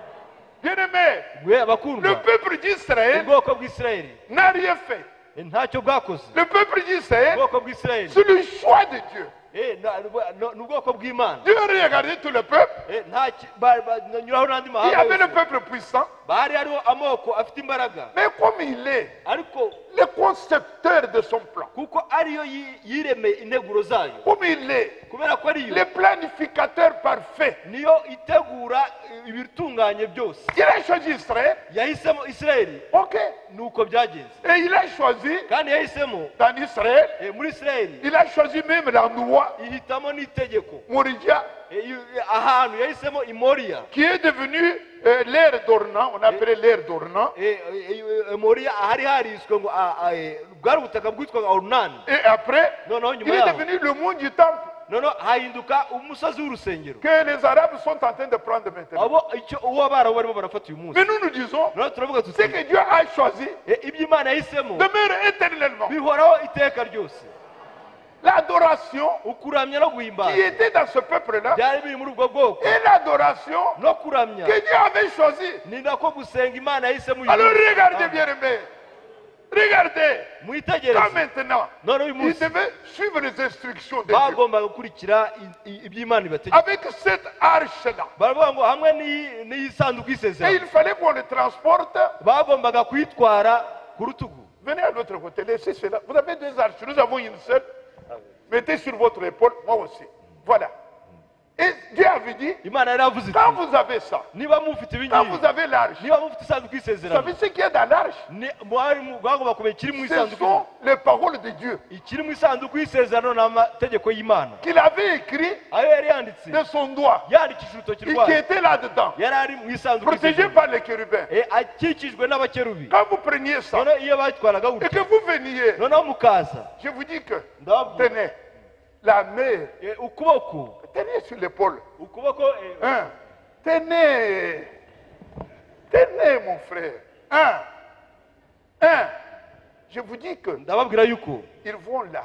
Bien-aimé, Mwe abakundwa, le peuple d'Israël ubwoko bw'Isirayeli n'a rien fait. ntacyo bwakoze. Le peuple d'Israël, Ubwoko bw'Isirayeli c'est le choix de Dieu. ni ubwoko bw'Imana. Dieu a regardé tout le peuple. nyuraho n'andi Il y avait le mahanga peuple puissant. bari hariho amoko afite imbaraga, Mais comme il est ariko le concepteur de son plan, kuko ariyo yiremeye integuro zayo, comme il est kubera ko ariyo le planificateur parfait, niyo itegura ibitunganye byose, il a choisi Israël. yahisemo Isirayeli. Ok. Nuko byagenze, Et il a choisi kandi yahisemo dans Israël, muri Isirayeli, il a choisi même l'endroit, ihitamo n'itegeko. Moria, Ahantu yahisemo i Moriya, qui est devenu l'ère d'Ornan, on appelait l'ère d'Ornan. Moriya ahari hariswe ngo bwari ubutaka bwitwaga Orunani. Et après, Noneho il nyuma est yaho, devenu le mont du temple noneho hahinduka umusozi w'urusengero, que les Arabes sont en train de prendre maintenant. uwo abarabu barimo barafata uyu munsi. Mais nous nous disons, Noneho turavuga ce tuti que Dieu a choisi ibyo Imana yahisemo demeure éternellement. bihoraho iteka ryose. L'adoration Ukuramya no qui guhimbaza était dans ce peuple-là byari biri muri ubwo bwoko, et l'adoration no kuramya que Dieu avait choisi. ni nako gusenga Imana yahisemo uyu Alors munsi. regardez bien aimé. Regardez. Quand Mwitegereze, maintenant, none uyu il munsi devait suivre les instructions de Dieu. bagomba gukurikira ibyo Imana ibategeka. Avec cette arche-là. Baravuga ngo hamwe n'iyi sanduku Et y'isezerano il fallait qu'on le transporte. bagombaga kuyitwara ku rutugu. Venez à l'autre côté, laissez cela. Vous avez deux arches, nous avons une seule. Mettez sur votre épaule, moi aussi. Voilà. Et Dieu avait dit, Imana yaravuze quand iti vous avez ça, niba mufite ibi quand ngibi, vous avez l'arche, niba mufite isanduku vous y'isezerano, savez ce qu'il y a dans l'arche? bagomba kumenya ikiri mu Ce isanduku. sont les paroles de Dieu Ikiri mu isanduku y'isezerano ni amategeko y'Imana, qu'il avait écrit ayo yari yanditse de son doigt yandikishije urutoki et qui rwayo, était là-dedans, yari ari mu isanduku protégé y'isezerano, par les chérubins. akikijwe n'abakerubi. Quand vous preniez ça Noneho iyo batwaraga et gutya, que vous veniez, noneho mukaza, je vous dis que, ndababwira, tenez, la main, ukuboko tenez sur l'épaule. ukuboko Hein? Tenez. Tenez, mon frère. Je vous dis que ndababwira yuko ils vont là.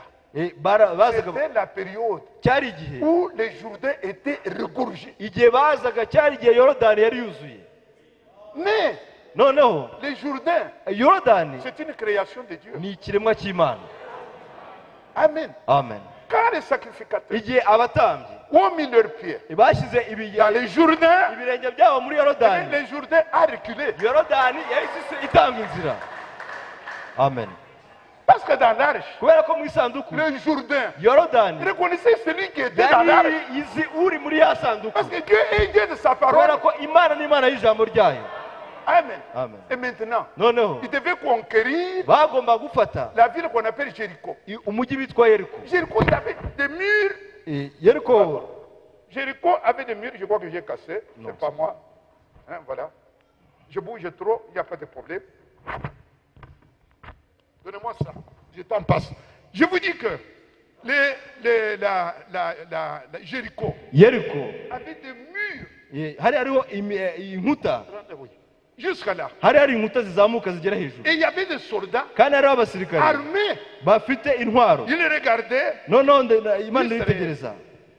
bazaga, C'était la période cyari igihe, où les Jourdains étaient regorgés. igihe bazaga cyari igihe Yorodani yari yuzuye. Mais Noneho les Jourdains, Yorodani c'est une création de Dieu. ni ikiremwa cy'Imana. Amen. Amen. Quand les sacrificateurs Igihe abatambyi ont mis leurs pieds bashyize dans les Jourdains, ibirenge byabo muri Yorodani, les Jourdains a reculé. Yorodani yahise itanga inzira. Amen. Parce que dans l'arche, Kubera ko mu isanduku le Jourdain Yorodani reconnaissait celui qui était dans l'arche. yari izi uri muri ya sanduku, Parce que Dieu est Dieu de sa kubera parole. ko Imana ni Imana y'ijambo ryayo. Amen. Amen. Et maintenant, Noneho il devait conquérir bagomba gufata la ville qu'on appelle Jéricho. umujyi witwa Yeriko. Jéricho, il avait des murs. Yeriko Jéricho avait des murs, je crois que j'ai cassé. C'est pas moi. Hein, voilà. Je bouge trop, il n'y a pas de problème. Donnez-moi ça. Je t'en passe. Je vous dis que Jéricho Yeriko avait des murs. hari hariho inkuta, Jusqu'à là. hari hari inkuta zizamuka zigera hejuru, Et il y avait des soldats kandi hariho abasirikare armés. bafite intwaro. Ils regardaient. Noneho Imana iritegereza,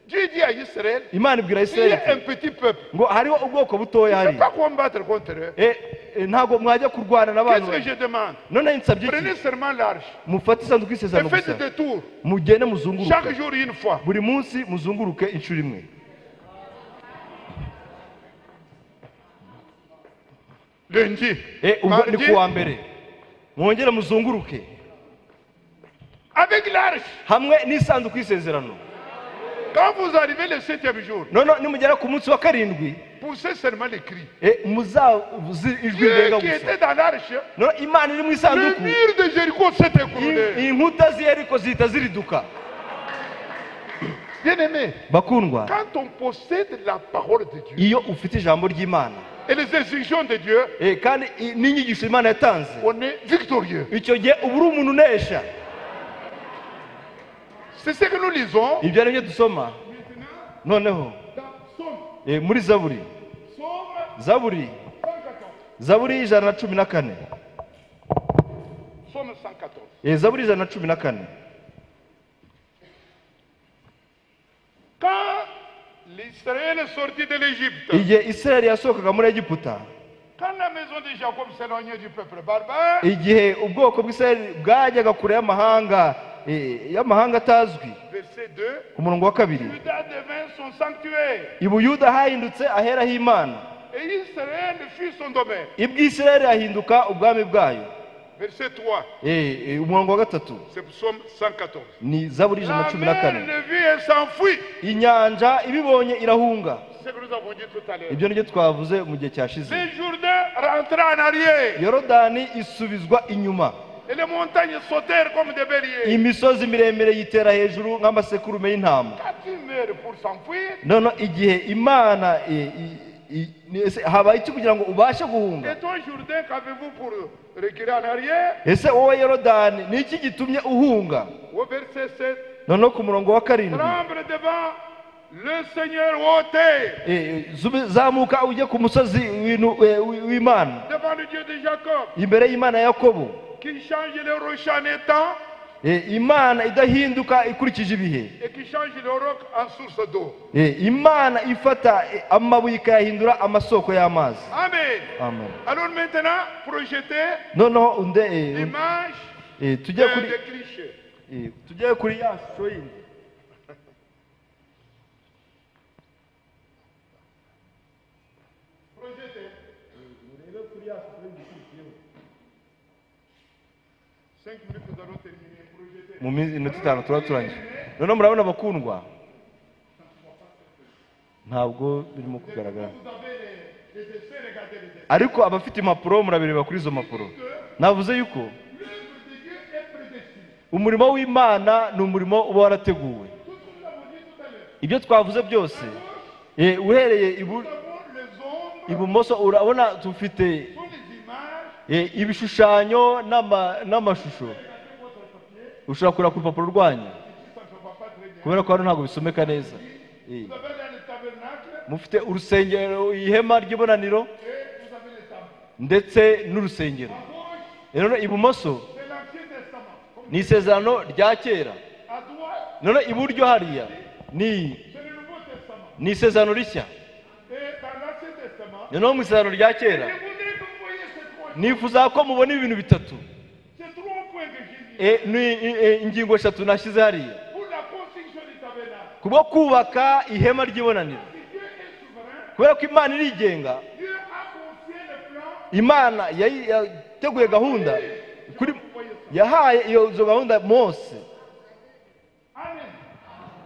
Dieu dit à Israël, Imana ibwira il y a un Isirayeli petit peuple. ngo hariho ubwoko butoya Ne hari, pas combattre contre eux. ntabwo mwajya kurwana Qu'est-ce n'abantu. que je demande? Noneho nsabye Prenez iki? seulement l'arche. Mufate isanduku Et y'isezerano faites gusa, des tours. mugende muzunguruke, Chaque jour une fois. buri munsi muzunguruke inshuro imwe. Lundi. Ubwo ni Mardi. kuwa mbere mwongere muzunguruke Avec l'arche. hamwe n'isanduku y'isezerano. Quand vous arrivez le 7e jour, noneho nimugera ku munsi wa karindwi poussez seulement les cris. muzavuze ijwi Dieu rirenga qui gusa. était dans l'arche, noneho imana iri mu le isanduku, mur de Jéricho s'est écroulé. inkuta z'i Yeriko zihita ziriduka. Bien aimé, Bakundwa, quand on possède la parole de Dieu iyo ufite ijambo ry'Imana et les instructions de Dieu, kandi n'inyigisho Imana yatanze, on est victorieux. icyo gihe uba uri umuntu unesha. C'est ce que nous lisons Ibyo ari byo dusoma noneho dans muri Zaburi, Psaume 114. Zaburi y'ijana na cumi na kane. Psaume 114. Zaburi y'ijana na cumi na kane. Quand l'Israël est sorti de l'Égypte, Igihe Isirayeli yasohokaga muri Egiputa, quand la maison de Jacob s'éloignait du peuple barbare, igihe ubwoko bw'Isirayeli bwajyaga kure y'amahanga atazwi, verset 2, ku murongo wa kabiri, Juda devint son sanctuaire i Buyuda hahindutse ahera h'Imana, et Israël fut son domaine. ibw'Isirayeli hahinduka ubwami bwayo. Verset 3, Umurongo wa gatatu c'est Psaume 114. ni Zaburi ijana na La cumi na mer kane. le vit et s'enfuit. Inyanja ibibonye irahunga. C'est ce que nous avons dit tout à l'heure. Ibyo nibyo twavuze mu gihe cyashize. Les Jourdains rentraient en arrière Yorodani isubizwa inyuma, et les montagnes sautèrent comme des béliers. imisozi miremire yitera hejuru nk'amasekurume y'intama. Quand tu meurs pour s'enfuir, Noneho igihe Imana habaye iki kugira ngo ubashe guhunga? et toi Jourdain, qu'avez-vous pour reculer en arrière? Ese wowe Yorodani ni iki gitumye uhunga? Au verset 7, Noneho ku murongo wa karindwi, tremble devant le Seigneur ôté, zamuka ujye ku musozi w'Imana, devant le Dieu de Jacob, imbere y'Imana ya Yakobo, qui change les rochers en étang Imana idahinduka ikurikije ibihe, et qui change le roc en source d'eau. Imana ifata amabuye ikayahindura amasoko y'amazi. Amen. Amen. Alors maintenant, projetez Noneho l'image tujye kuri des clichés. tujye kuri ya shusho yindi. Projetez. 5 minutes, nous allons terminer. Projetez. Mu minota itanu tuba turangije. Noneho murabona bakundwa, ntabwo birimo kugaragara, Vous avez les essais, regardez les essais. ariko abafite impapuro murabireba kuri izo mpapuro. Navuze yuko L'œuvre de Dieu est prédestinée. umurimo w'Imana ni umurimo uba warateguwe. Tout ce que nous avons dit tout à l'heure. Ibyo twavuze byose, uhereye Nous avons les ombres, ibumoso urabona dufite sont les images. ibishushanyo n'amashusho. Ushobora kureba ku rupapuro rwanyu Ça ne se voit pas très bien. kubera ko hano ntabwo bisomeka neza. Vous avez là le tabernacle Mufite urusengero, ihema ry'ibonaniro et vous avez les tables. ndetse n'urusengero. Rero ibumoso C'est l'Ancien Testament. ni isezerano rya kera, À droite, none iburyo hariya ni c'est le Nouveau Testament. ni isezerano rishya. Et dans l'Ancien Testament, Noneho mu isezerano rya kera je voudrais que vous voyez ces trois. nifuza ko mubona ibintu bitatu, Ces trois points que j'ai dit. ni ingingo eshatu nashyize hariya Pour la construction du tabernacle. kubwo kubaka ihema ry'ibonaniro. Si Dieu est souverain, Kubera ko Imana irigenga, Dieu a confié le plan. Imana yateguye gahunda kuri, yahaye izo gahunda Mose. Amen.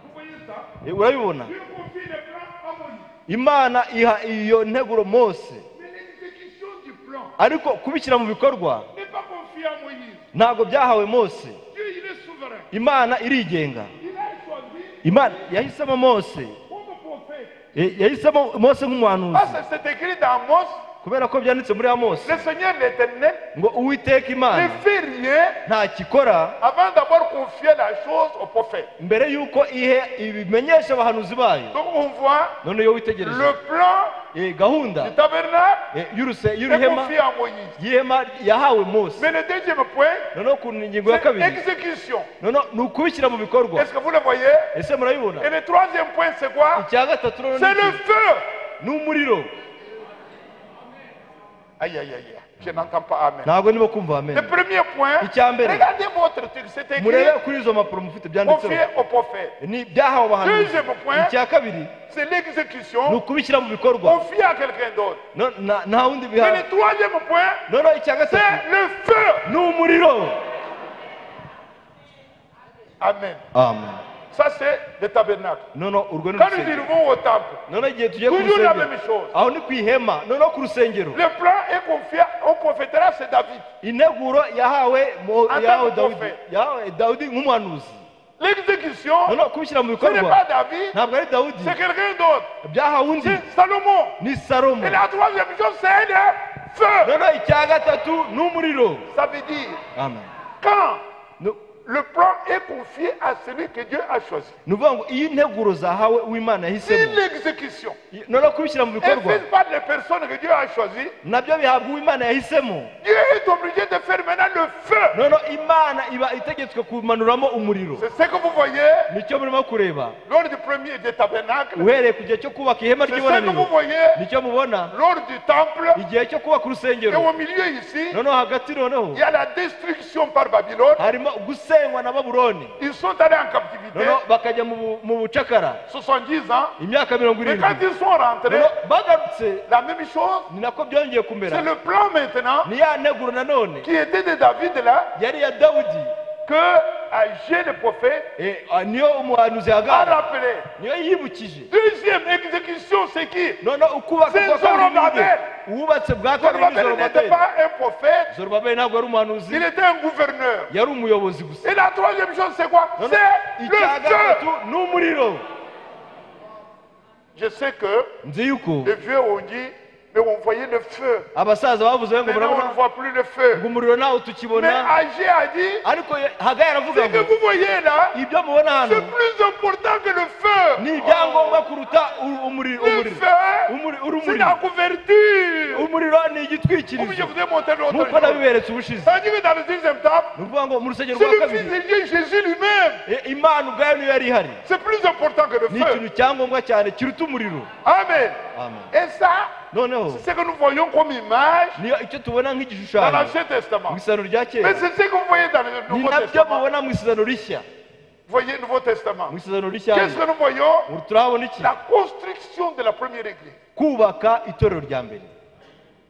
Vous voyez ça? Urabibona, Dieu confie le plan à Moïse. Imana iha iyo nteguro Mose, Mais l'exécution du plan ariko kubishyira mu bikorwa n'est pas confiée à Moïse. ntabwo byahawe Mose. Dieu, il est souverain. Imana irigenga. Il a choisi Imana yahisemo Mose, comme prophète. yahisemo Mose nk'umuhanuzi, Parce que c'est écrit dans Amos, kubera ko byanditse muri Mose le Seigneur l'Éternel ngo Uwiteka ne Imana fait rien nta kikora avant d'avoir confié la chose au prophète. mbere y'uko ibimenyesha abahanuzi bayo. Donc on voit None iyo witegereje le plan gahunda du tabernacle est y'uruhema confié à Moïse. y'ihema yahawe Mose. Mais le deuxième point, Noneho ku ngingo ya c'est kabiri, l'exécution. noneho ni ukubishyira mu bikorwa. Est-ce que vous le voyez? Ese murabibona? Et le troisième point, c'est quoi? Icya gatatu noneho C'est le feu. ni umuriro. Aïe, aïe, aïe. Je n'entends pas amen. Ntabwo ndimo kumva amen. Le premier point, Icya mbere, regardez votre truc, c'est écrit murebe kuri izo mpapuro mufite byanditseho, confié au prophète. ni byahawe abahanuzi. Deuxième point, Icya kabiri c'est ni l'exécution ukubishyira mu bikorwa, confiée à quelqu'un d'autre. nta wundi Et bihawe. le troisième point, Noneho icya gatatu c'est le feu. ni umuriro. Amen. Amen. Ça, c'est le tabernacle. noneho urwo ni Quand nous urusengero arrivons au temple, noneho igihe tugiye ku toujours la rusengero même chose. aho ni ku ihema noneho ku rusengero Le plan est confié au prophète, là, c'est David. integuro yahawe En yahawe tant que dawidi prophète. yahawe dawidi nk'umuhanuzi L'exécution, noneho kubishyira mu ce n'est bikorwa pas David, ntabwo ari dawidi c'est quelqu'un d'autre. byahawe undi C'est Salomon. ni salomo Et la troisième chose, c'est un feu. noneho icya gatatu ni umuriro Ça veut dire, amen quand No- le plan est confié à celui que Dieu a choisi, ni ukuvuga ngo iyo integuro zahawe uw'imana si yahisemo l'exécution noneho kubishyira mu est bikorwa faite par les personnes que Dieu a choisies, nabyo bihabwa uw'imana yahisemo Dieu est obligé de faire maintenant le feu. noneho imana iba itegetswe kumanuramo umuriro C'est ce que vous voyez nicyo murimo kureba lors du premier des tabernacles. uhereye ku gihe cyo kubaka ihema C'est ce que vous ry'ibonaniro voyez nicyo mubona lors du temple. igihe cyo kubaka Et urusengero au milieu ici, noneho hagati noneho il y a la destruction par Babylone. harimo gusenywa na babuloni Ils sont allés en captivité noneho bakajya mu bucakara 70 ans. imyaka 70 Mais quand ils sont rentrés, noneho bagarutse la même chose, ni nako byongeye kumera c'est le plan maintenant ni ya nteguro nanone qui était de David là, yari iya dawudi que Agé le prophète niyo umuhanuzi a yagara rappelé. niyo yibukije Deuxième exécution, c'est qui? noneho ukubaka C'est kwa kabiri Zorobabel. uwubatse bwa kabiri ni Zorobabel n'était zorobabeli pas un prophète, zorobabeli ntabwo ari umuhanuzi il était un gouverneur. yari umuyobozi gusa Et la troisième chose, c'est quoi? noneho C'est icya le feu. gatatu ni umuriro Je sais que nzi yuko les vieux ont dit, mais on voyait le feu. abasaza bavuze ngo Maintenant, on murabona ne voit plus le feu. ngo umuriro ntawo Mais tukibona Agé a dit, ariko hagayi aravuga ce que ngo vous voyez là, ibyo mubona hano c'est plus important que le feu. ni ibyangombwa kuruta umuriro Le feu, c'est la couverture. umuriro ni Comme je igitwikirizo vous ai montré l'autre nk'uko jour. nabiberetse ubushize C'est-à-dire que dans le deuxième temple, ni ukuvuga ngo mu rusengero c'est rwa le Fils kabiri de Dieu, Jésus lui-même. imana ubwayo niyo yari ihari C'est plus important que le ni feu. ikintu cyangombwa cyane kiruta umuriro Amen. amen Et ça, noneho c'est ce que nous voyons comme image niyo icyo tubona dans nk'igishushanyo l'Ancien Testament. mu isezerano rya Mais kera c'est ce que vous voyez dans le ni Nouveau nabyo Testament. mubona mu isezerano rishya Voyez le Nouveau Testament. mu isezerano rishya Qu'est-ce que nous voyons? turahabona iki La construction de la première église. kubaka itorero rya mbere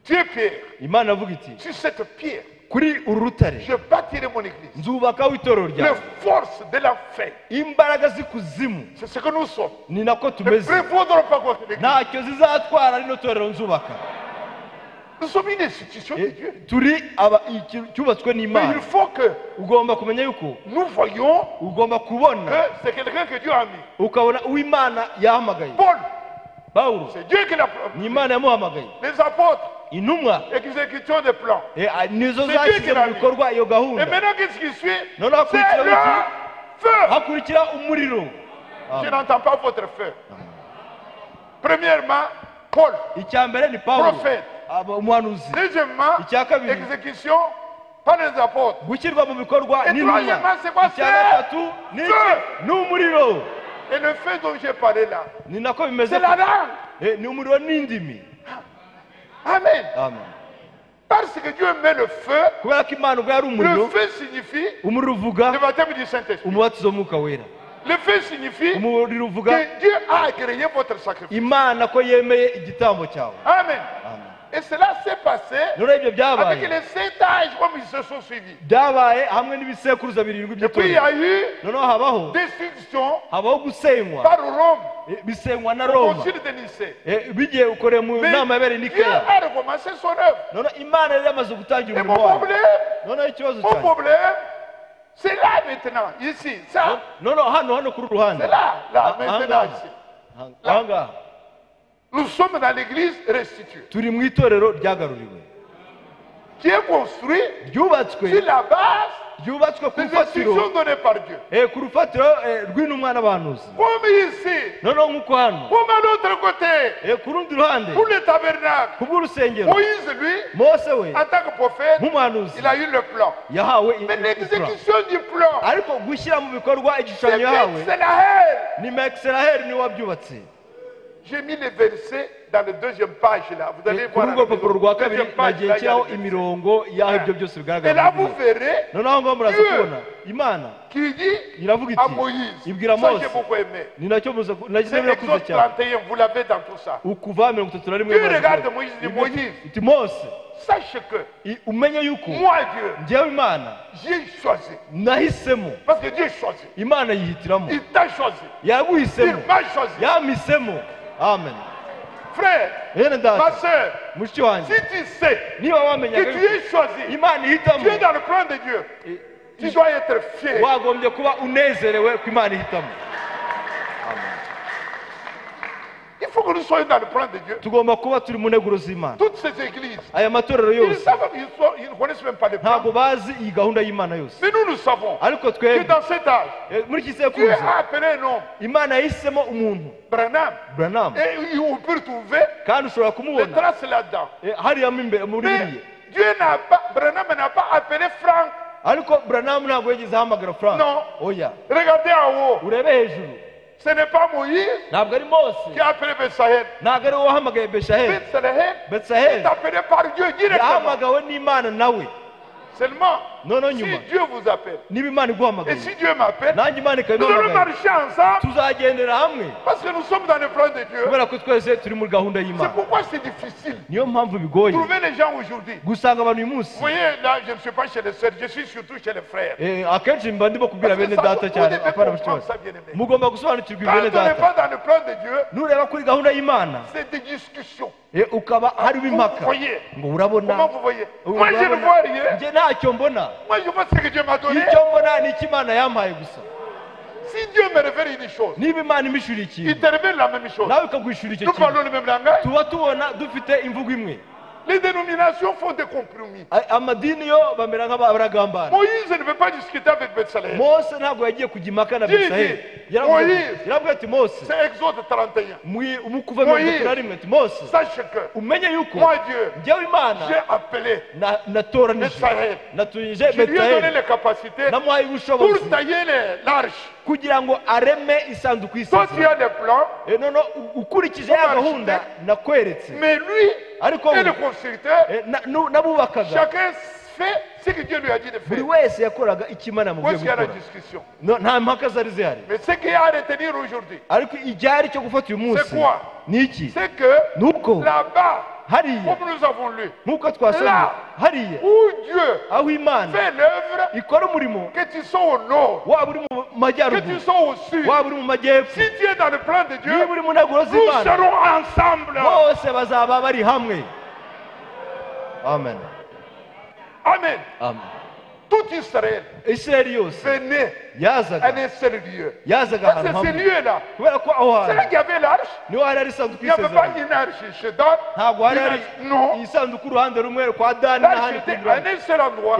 Dieu Pierre, imana avuga iti sur cette pierre, kuri uru rutare je bâtirai mon église. nzubakaho itorero Les ryawe forces de l'enfer, imbaraga z'ikuzimu c'est ce que nous sommes. ni nako Ne tumeze prévaudront pas contre l'église. ntacyo zizatwara rino torero nzubaka Nous sommes une institution de Dieu. turi cyubatswe Mais n'imana il faut que ugomba kumenya yuko nous voyons ugomba kubona que c'est quelqu'un que Dieu a mis. ukabona uw'imana yahamagaye Paul, pawulo c'est Dieu qui l'a ni imana yamuhamagaye Les apôtres, intumwa exécution des plans. nizo C'est Dieu zashyize qui l'a mu mis. bikorwa iyo Et gahunda maintenant, qu'est-ce qui suit? noneho C'est hakurikiraho le iki feu. hakurikira umuriro Je n'entends pas votre feu. Premièrement, Paul, icya mbere ni pawulo prophète. umuhanuzi Deuxièmement, icya kabiri exécution par les apôtres. gushyirwa mu bikorwa Et n'intumwa troisièmement, c'est quoi? icya C'est gatatu ni iki feu. ni umuriro Et le feu dont j'ai parlé là, ni nako bimeze c'est la langue. ni umuriro n'indimi Amen. amen Parce que Dieu met le feu. kubera ko imana ubwo yari Le umuriro feu signifie umuriro uvuga le baptême du Saint-Esprit. umubatizo w'umwuka wera Le feu signifie umuriro uvuga que Dieu a agréé votre sacrifice. imana ko yemeye igitambo cyawe Amen. amen Et cela s'est passé noneho ibyo avec byabaye les 7 âges comme ils se sont suivis. byabaye hamwe n'ibisekuruza birindwi Et puis il y by'itorero a eu noneho habaho destruction habaho gusenywa par Rome bisenywa na au roma concile de Nicée. bigiye ukoreye mu Mais nama yabereye Dieu nikeya a recommencé son œuvre. noneho imana yari yamaze gutangira Et mon umurimo wayo problème, noneho ikibazo mon cyane problème, c'est là maintenant, ici, ça, noneho hano kuri uru ruhande c'est là, maintenant, ici. ahangaha Nous sommes dans l'église restituée, turi mu itorero ryagaruriwe qui est construite ryubatswe sur la base ryubatswe ku des rufatiro instructions données par Dieu. ku rufatiro rw'intumwa n'abahanuzi Comme ici, noneho nk'uko hano comme à l'autre côté, ku rundi ruhande pour le tabernacle, ku bw'urusengero Moïse, lui, mose we en tant que prophète, nk'umuhanuzi il a eu le plan. yahawe Mais plan. l'exécution du plan, ariko gushyira mu bikorwa c'est igishushanyo yahawe Mexelahel. ni mekiseraheli niwe wabyubatse j'ai mis les versets dans la deuxième page là. Vous allez voir. Kuri urwo rupapuro rwa kabiri Deuxième page, nagiye là, il y a nshyiraho les versets. imirongo y'aho ibyo byose Et bigaragara là, muri vous Bibiliya. verrez noneho aho ngaho muraza Dieu kubona Imana qui dit iravuga à iti Moïse. ibwira Ça, Mose j'ai beaucoup aimé. ni nacyo nagize C'est birakuze Exode cyane 31, vous l'avez dans tout ça. ukuva 31 Dieu regarde Moïse et dit, Moïse, iti Mose sache que umenye yuko moi, Dieu, njyewe Imana j'ai choisi. nahisemo Parce que Dieu choisit. Imana yihitiramo Il t'a choisi. Il yaguhisemo m'a choisi. yamisemo amen Frère, bene ma data soeur, mushiki wanjye si tu sais niba que wamenyaga tu yuko es choisi, Imana ihitamo tu es dans le plan de Dieu, tu dois être fier. wagombye kuba unezerewe ko Imana ihitamo Il faut que nous soyons dans le plan de Dieu. tugomba kuba turi mu nteguro z'Imana Toutes ces églises, aya matorero ils yose savent, ils ne connaissent même pas le plan. ntabwo bazi iyi gahunda y'Imana yose Mais nous savons ariko que twebwe dans cet âge, muri iki Dieu sekuruza a appelé un homme, Imana yahisemo umuntu Branham, Branham et on peut retrouver kandi ushobora les kumubona traces là-dedans. hariya mo imbere muri Mais biriya Dieu n'a pas, Branham n'a pas appelé Franck. ariko Branham ntabwo yigeze ahamagara Frank Non. oya Regardez en haut. urebe hejuru Ce n'est pas Moïse ntabwo ari Mose qui a appelé Bethsaïd. ntabwo ari wowe wahamagaye Beshaheli Bethsaïd Bethsaheli est appelé par Dieu directement. yahamagawe n'Imana nawe Seulement, noneho si nyuma Dieu vous appelle, niba Imana et iguhamagaye si Dieu m'appelle, nanjye Imana nous allons ikabihamagaye marcher ensemble tuzagendera hamwe parce que nous sommes dans le plan de Dieu. kubera ko twese turi muri gahunda C'est y'Imana pourquoi c'est difficile. niyo mpamvu bigoye Trouver les gens aujourd'hui. gusanga abantu uyu munsi Vous voyez, là, je ne suis pas chez les sœurs, je suis surtout chez les frères. akenshi mba ndimo kubwira Parce que bene ça, data vous cyane devez apana bashiki comprendre bacu ça, bien-aimé. mugomba gusobanukirwa Quand bene on n'est data pas dans le plan de Dieu, nureba kuri gahunda y'Imana c'est des discussions. ukaba hariho Vous impaka voyez. ngo urabona Comment vous voyez? ubu Moi, je ne urabona, vois rien. njye ntacyo mbona Moi, je vois ce que Dieu m'a donné. icyo mbona ni icyo Imana yampaye gusa Si Dieu me révèle une chose, niba Imana imishura il ikintu te révèle la même chose. nawe ikaguhishura icyo Nous kintu parlons le même langage. tuba tubona dufite imvugo imwe Les dénominations font des compromis. amadini yo bamera nk'abaragambana Moïse ne veut pas discuter avec Bethsaïd. Mose ntabwo yagiye kujya impaka na Dieu Betsahe dit, yarabwiye Moïse. ati Mose C'est Exode 31. umukuva mirongo itatu na rimwe ati Mose Sache que umenye yuko moi, Dieu, njyewe Imana j'ai appelé natoranije Betsaïd. naturije Je lui ai donné Betsahe les capacités namuhaye ubushobozi pour tailler l'arche. kugira ngo areme isanduku Toi, tu y'isezerano as des plans, noneho ukurikije ya gahunda nakweretse mais lui ariko et le constructeur, n'abubakaga chacun fait ce que Dieu lui a dit de buri faire. wese yakoraga icyo Imana Où yamubwiye est-ce qu'il y a la gukora discussion? nta mpaka zari zihari Mais ce qu'il y a à retenir aujourd'hui, ariko icyari cyo gufata uyu munsi C'est quoi? ni iki c'est que nuko là-bas, hariya comme nous avons lu, nk'uko twasomye Là. hariya où Dieu aho Imana fait l'œuvre, ikora umurimo que tu sois au nord, waba uri mu que tu majyaruguru sois au sud, waba uri mu majyepfo si tu es dans le plan de Dieu, niba uri mu ntaguro nous z'Imana serons ensemble. bose bazaba bari hamwe amen Amen. amen Tout Israël Isirayeli yose venait à yazaga un seul lieu. yazaga Parce ahantu que ce hamwe lieu-là, kubera ko aho c'est là hantu qu'il y avait l'arche. niho hari hari isanduku Il n'y avait pas y'isezerano une arche chez Dan. ntabwo hari hari Non. isanduku uruhande rumwe kwa Dani L'arche n'ahandi était ku à ruhande un seul endroit.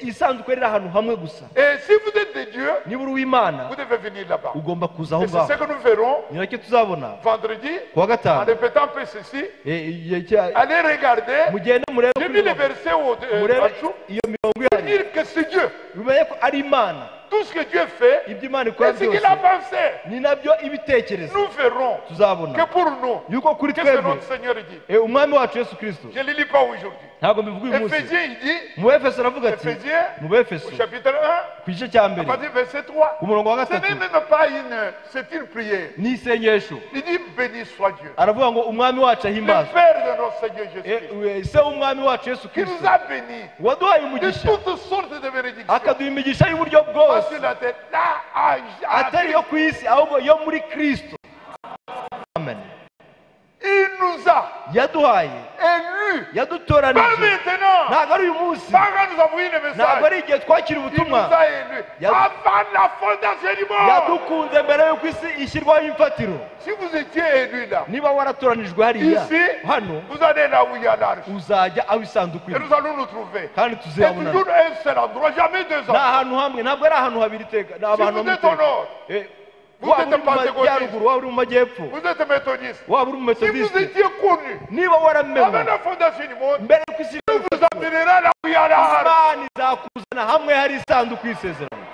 isanduku yari iri ahantu hamwe gusa Et si vous êtes de Dieu, niba uri uw'Imana vous devez venir là-bas. ugomba kuza aho Et c'est ngaho ce que nous verrons ni nacyo tuzabona vendredi, kuwa en gatanu répétant un peu ceci. mugende Allez regarder. murebe J'ai mis les versets en murebe dessous. iyo mirongo Pour ihari dire que c'est Dieu. bimenye ko ari Imana Tout ce que Dieu fait, ibyo Imana ikora c'est ce byose qu'il a pensé. ni nabyo ibitekerezo Nous verrons tuzabona que pour nous, yuko kuri qu'est-ce que twebwe notre Seigneur dit. umwami wacu Yesu Kristo Je ne le lis pas aujourd'hui. ntabwo mbivuga uyu munsi Éphésiens, il dit, mu Efeso aravuga ati Éphésiens, mu Befeso au chapitre 1, ku gice cya à mbere partir du verset 3. ku murongo wa Ce n'est gatatu même pas une, c'est une prière. ni isengesho Il dit, béni soit Dieu. aravuga ngo umwami wacu Le ahimbazwe Père de notre Seigneur Jésus-Christ, se w'umwami wacu Yesu qui nous Kristo a bénis waduhaye de umugisha toutes sortes de bénédictions. akaduha imigisha y'uburyo Pas bwose sur la tête, là, à atari yo ku isi ahubwo yo muri Kristo amen il nous a yaduhaye élus. Pas yadutoranije maintenant. ntabwo ari uyu munsi Pas quand nous avons eu le ntabwo message. ari igihe twakira Il nous ubutumwa a élus. Yad- Avant la fondation du monde. yadukunze mbere y'uko isi ishyirwaho imfatiro Si vous étiez élus là, niba waratoranijwe hariya ici, hano vous allez là où il y a l'arche. uzajya aho isanduku Et iri nous allons nous trouver. kandi C'est tuzayabonana toujours un seul endroit, jamais deux ni endroits. ahantu hamwe ntabwo ari ahantu habiri iteka ni Si abantu vous hamwe êtes au iteka nord, vous waba êtes uri mu pentecôtiste, majyaruguru waba uri mu majyepfo vous êtes méthodiste. waba uri mu Si vous metodiste étiez connu niba avant waramenwe la fondation du monde, mbere y'uko isi Dieu vous amènera là où il y a l'arche. imana izakuzana hamwe hari isanduku y'isezerano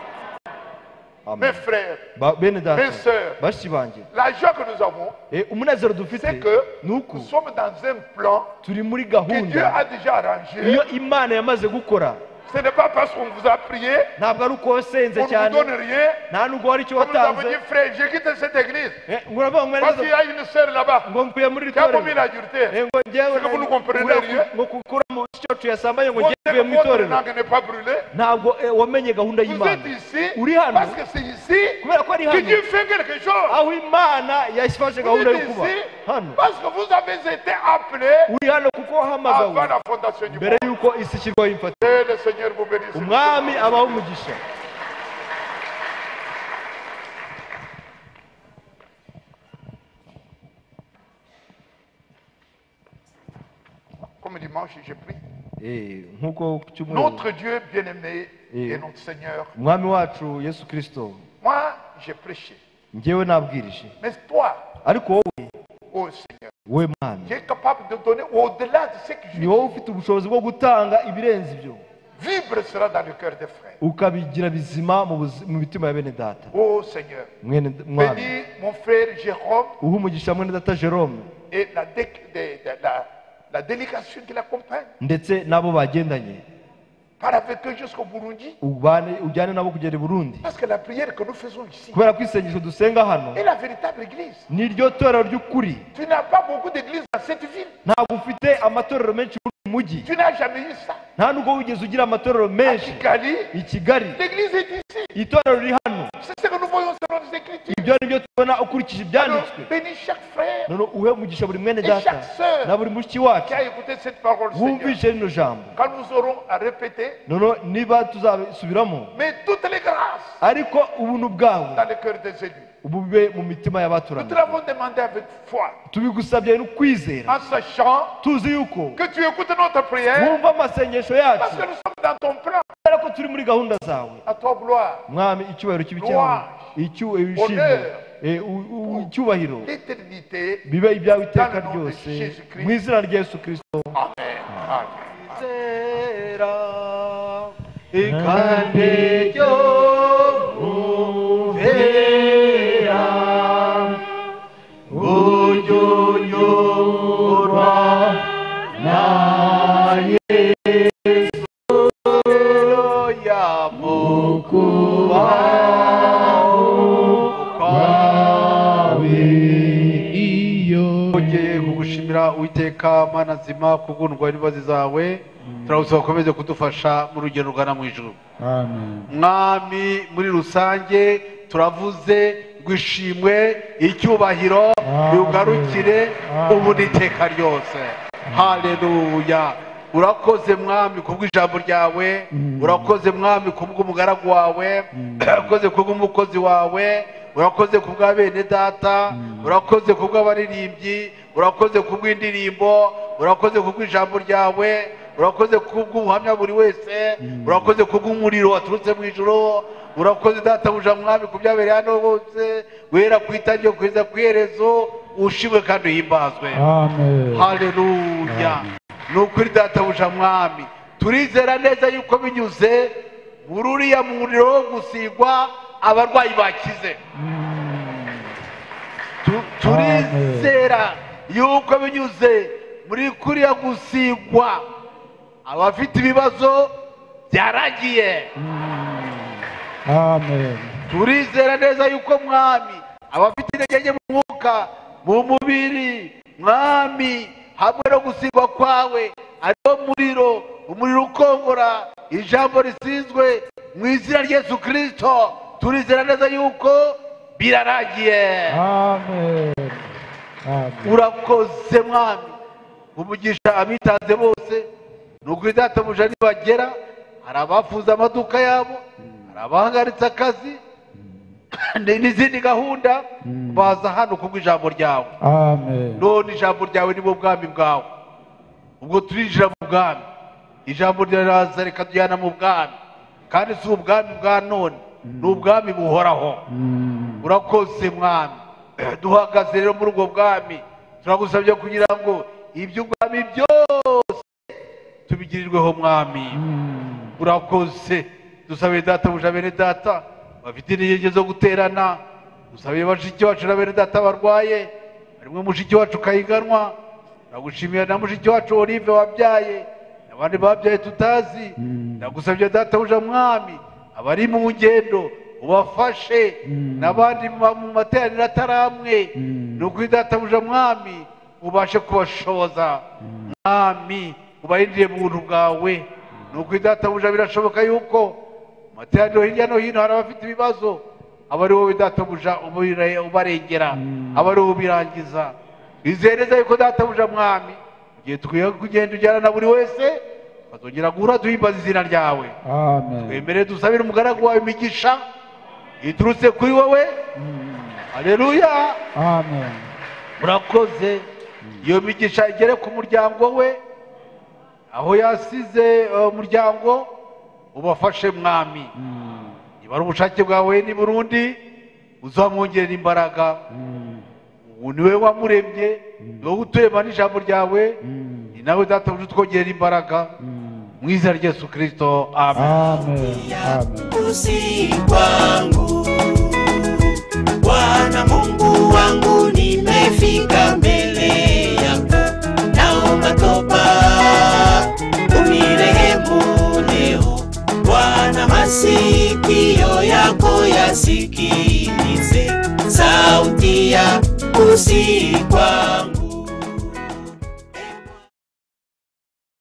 Amen. Mes frères, bene data mes sœurs, bashiki banjye la joie que nous avons, umunezero dufite c'est que ni uko nous sommes dans un plan turi muri que Dieu gahunda a déjà arrangé. iyo Imana yamaze gukora. Ce n'est pas parce qu'on vous a prié, Ntabwo ari uko wasenze on ne vous cyane donne rien. nta nubwo hari icyo Comme nous avons watanze. dit, frère, j'ai quitté cette église. Nguravuga ngo Parce qu'il y a une sœur là-bas ngo mpuye muri qui a commis itorero l'adultère. ngo njyewe que vous ne comprenez rien. ngo kukura mu cyo tuyasambanye ngo Votre njyewe mu votre itorero. langue n'est pas brûlée. Ntabwo wamenye gahunda Vous y'Imana. êtes ici Uri hano parce que c'est ici kubera ko ari que hano Dieu fait quelque chose. aho Imana yashifashe Vous gahunda yo êtes kuba ici hano. parce que vous avez été appelés Uri hano kuko avant wahamagawe la fondation du mbere monde. y'uko isi ishyirwaho imfatiro. Que le Seigneur vous bénisse. Umwami abaho umugisha. Comme dimanche, j'ai pris. Nk'uko ku cyumweru Notre Dieu bien-aimé Et- et notre Seigneur. umwami wacu Yesu Kristo Moi, j'ai prêché. njyewe nabwirije, Mais toi, ariko wowe ô Seigneur, wowe mwami tu es capable de donner au-delà de ce que je ni wowe ufite ubushobozi bwo gutanga ibirenze ibyo vibre sera dans le cœur des frères. ukabigira bizima mu mitima ya bene data. Ô Seigneur, Mwene mwami bénis mon frère Jérôme uha umugisha mwene data Jerome et la délégation qui l'accompagne. ndetse n'abo bagendanye, Par avec eux jusqu'au Burundi. ujyane nabo kugera i Burundi, Parce que la prière que nous faisons ici kubera ko isengesho dusenga hano est la véritable église. ni ryo torero ry'ukuri. Tu n'as pas beaucoup d'églises dans cette ville. Ntabwo ufite amatorero menshi muri uyu mujyi, Tu n'as jamais eu ça. nta nubwo wigeze ugira amatorero À menshi. Kigali, I Kigali l'église est ici. itorero riri hano. C'est ce que nous voyons selon les Écritures. Ibyo ni byo tubona ukurikije Alors, ibyanditswe. bénis chaque frère None uhe umugisha buri mwene et data chaque sœur na buri mushiki wacu qui a écouté cette parole, Seigneur. wumvishe rino jambo. Quand nous aurons à répéter, None niba tuzabisubiramo, mais toutes les grâces ariko ubuntu bwawe dans le cœur des élus. ubube mu mitima Nous te y'abaturage. l'avons demandé avec foi, Tubigusabye no kwizera, en sachant tuzi yuko que tu écoutes notre prière wumva amasengesho parce yacu que nous sommes dans ton plan. kubera ko turi muri gahunda zawe. À toi, gloire, Mwami, icyubahiro kibi cyawe, Louange, ishimwe, honneur, icyubahiro l'éternité. bibe ibyawe iteka Dans le nom de ryose Jésus-Christ. mu izina rya Yesu Kristo. Amen. Amen. Ikande ryo muvera unyonyorwa na Yesu yamukubaho kwawe. Twongeye kugushimira Uwiteka Mana nzima kubw'ubuntu n'imbabazi zawe, turagusaba ukomeze kudufasha mu rugendo rugana mu ijuru. Mwami, muri rusange turavuze ngo ishimwe icyubahiro biugarukire ubu n'iteka ryose. Haleluya. Urakoze Mwami kubw'ijambo ryawe, urakoze Mwami kubw'umugaragu wawe, urakoze kubw'umukozi wawe, urakoze kubwa bene data, urakoze kubw'abaririmbyi, urakoze kubw'indirimbo, urakoze kubw'ijambo ryawe, urakoze kubw'ubuhamya buri wese, urakoze kubw'umuriro waturutse mu ijoro, urakoze databuja Mwami kubyabereye hano bose, wera ku itangiriro kugeza ku iherezo, ushimwe kandi uhimbazwe. Haleluya. Nukuri databuja Mwami, turizera neza yuko binyuze muri uriya muriro wo gusigwa abarwayi bakize. Turizera yuko binyuze muri kuriya gusigwa abafite ibibazo byaragiye. Turizera neza yuko Mwami abafite intege nke mu mwuka, mu mubiri, Mwami, hamwe no gusigwa kwawe ariwo muriro, umuriro ukongora, ijambo risizwe mu izina rya Yesu Kristo, turizera neza yuko birarangiye. Urakoze Mwami, umugisha abitanze bose. Nukuri databuja nibagera, hari abafuza amaduka yabo, hari abahagaritse akazi n'izindi gahunda, baza hano kubw'ijambo ryawe. None ijambo ryawe nibo bwami bwawe, ubwo turinjira mu bwami. Ijambo riraza rikatujyana mu bwami, kandi si ubwami bwa none, ni ubwami buhoraho. Urakoze Mwami, duhagaze rero muri ubwo bwami, turagusabye kugira ngo iby'ubwami byose tubigirirweho Mwami. Urakoze, dusabe databuja bene data bafite intege zo guterana, dusabiye bashiki wacu na bene data barwaye, harimo mushiki wacu Kayiganwa, nagushimiye na mushiki wacu Olive wabyaye, abandi babyaye tutazi, nagusabye data uje mwami, abari mu ngendo ubafashe, n'abandi mu materaniro ataramwe, nuko data uje mwami ubashe kubashoboza, mwami ubayindire mu buntu bwawe, nuko data uje birashoboka yuko materaniro hirya no hino hari abafite ibibazo, abari wowe data uje ubarengera, abari wowe ubirangiza, bizereza yuko data uje mwami igihe tukwiye kugenda ujyana na buri wese, bazongera guhura duhimbaza izina ryawe. Amen. Twemere dusabire umugaragu wawe imigisha iturutse kuri wowe. Haleluya. Amen. Murakoze. Iyo migisha igere ku muryango we, aho yasize umuryango ubafashe mwami. Niba ari ubushake bwawe ni Burundi, uzamwongerera imbaraga. Niwe wamuremye, niwe uturema n'ijambo ryawe, ni nawe data uje utwongerera imbaraga. Mu izina rya Yesu Kristo. Amen. Amen. Amen. Usiku Bwana Mungu wangu, nimefika mbele yako, naomba toba unirehemu leo. Bwana, masikio yako yasikilize sauti ya usiku.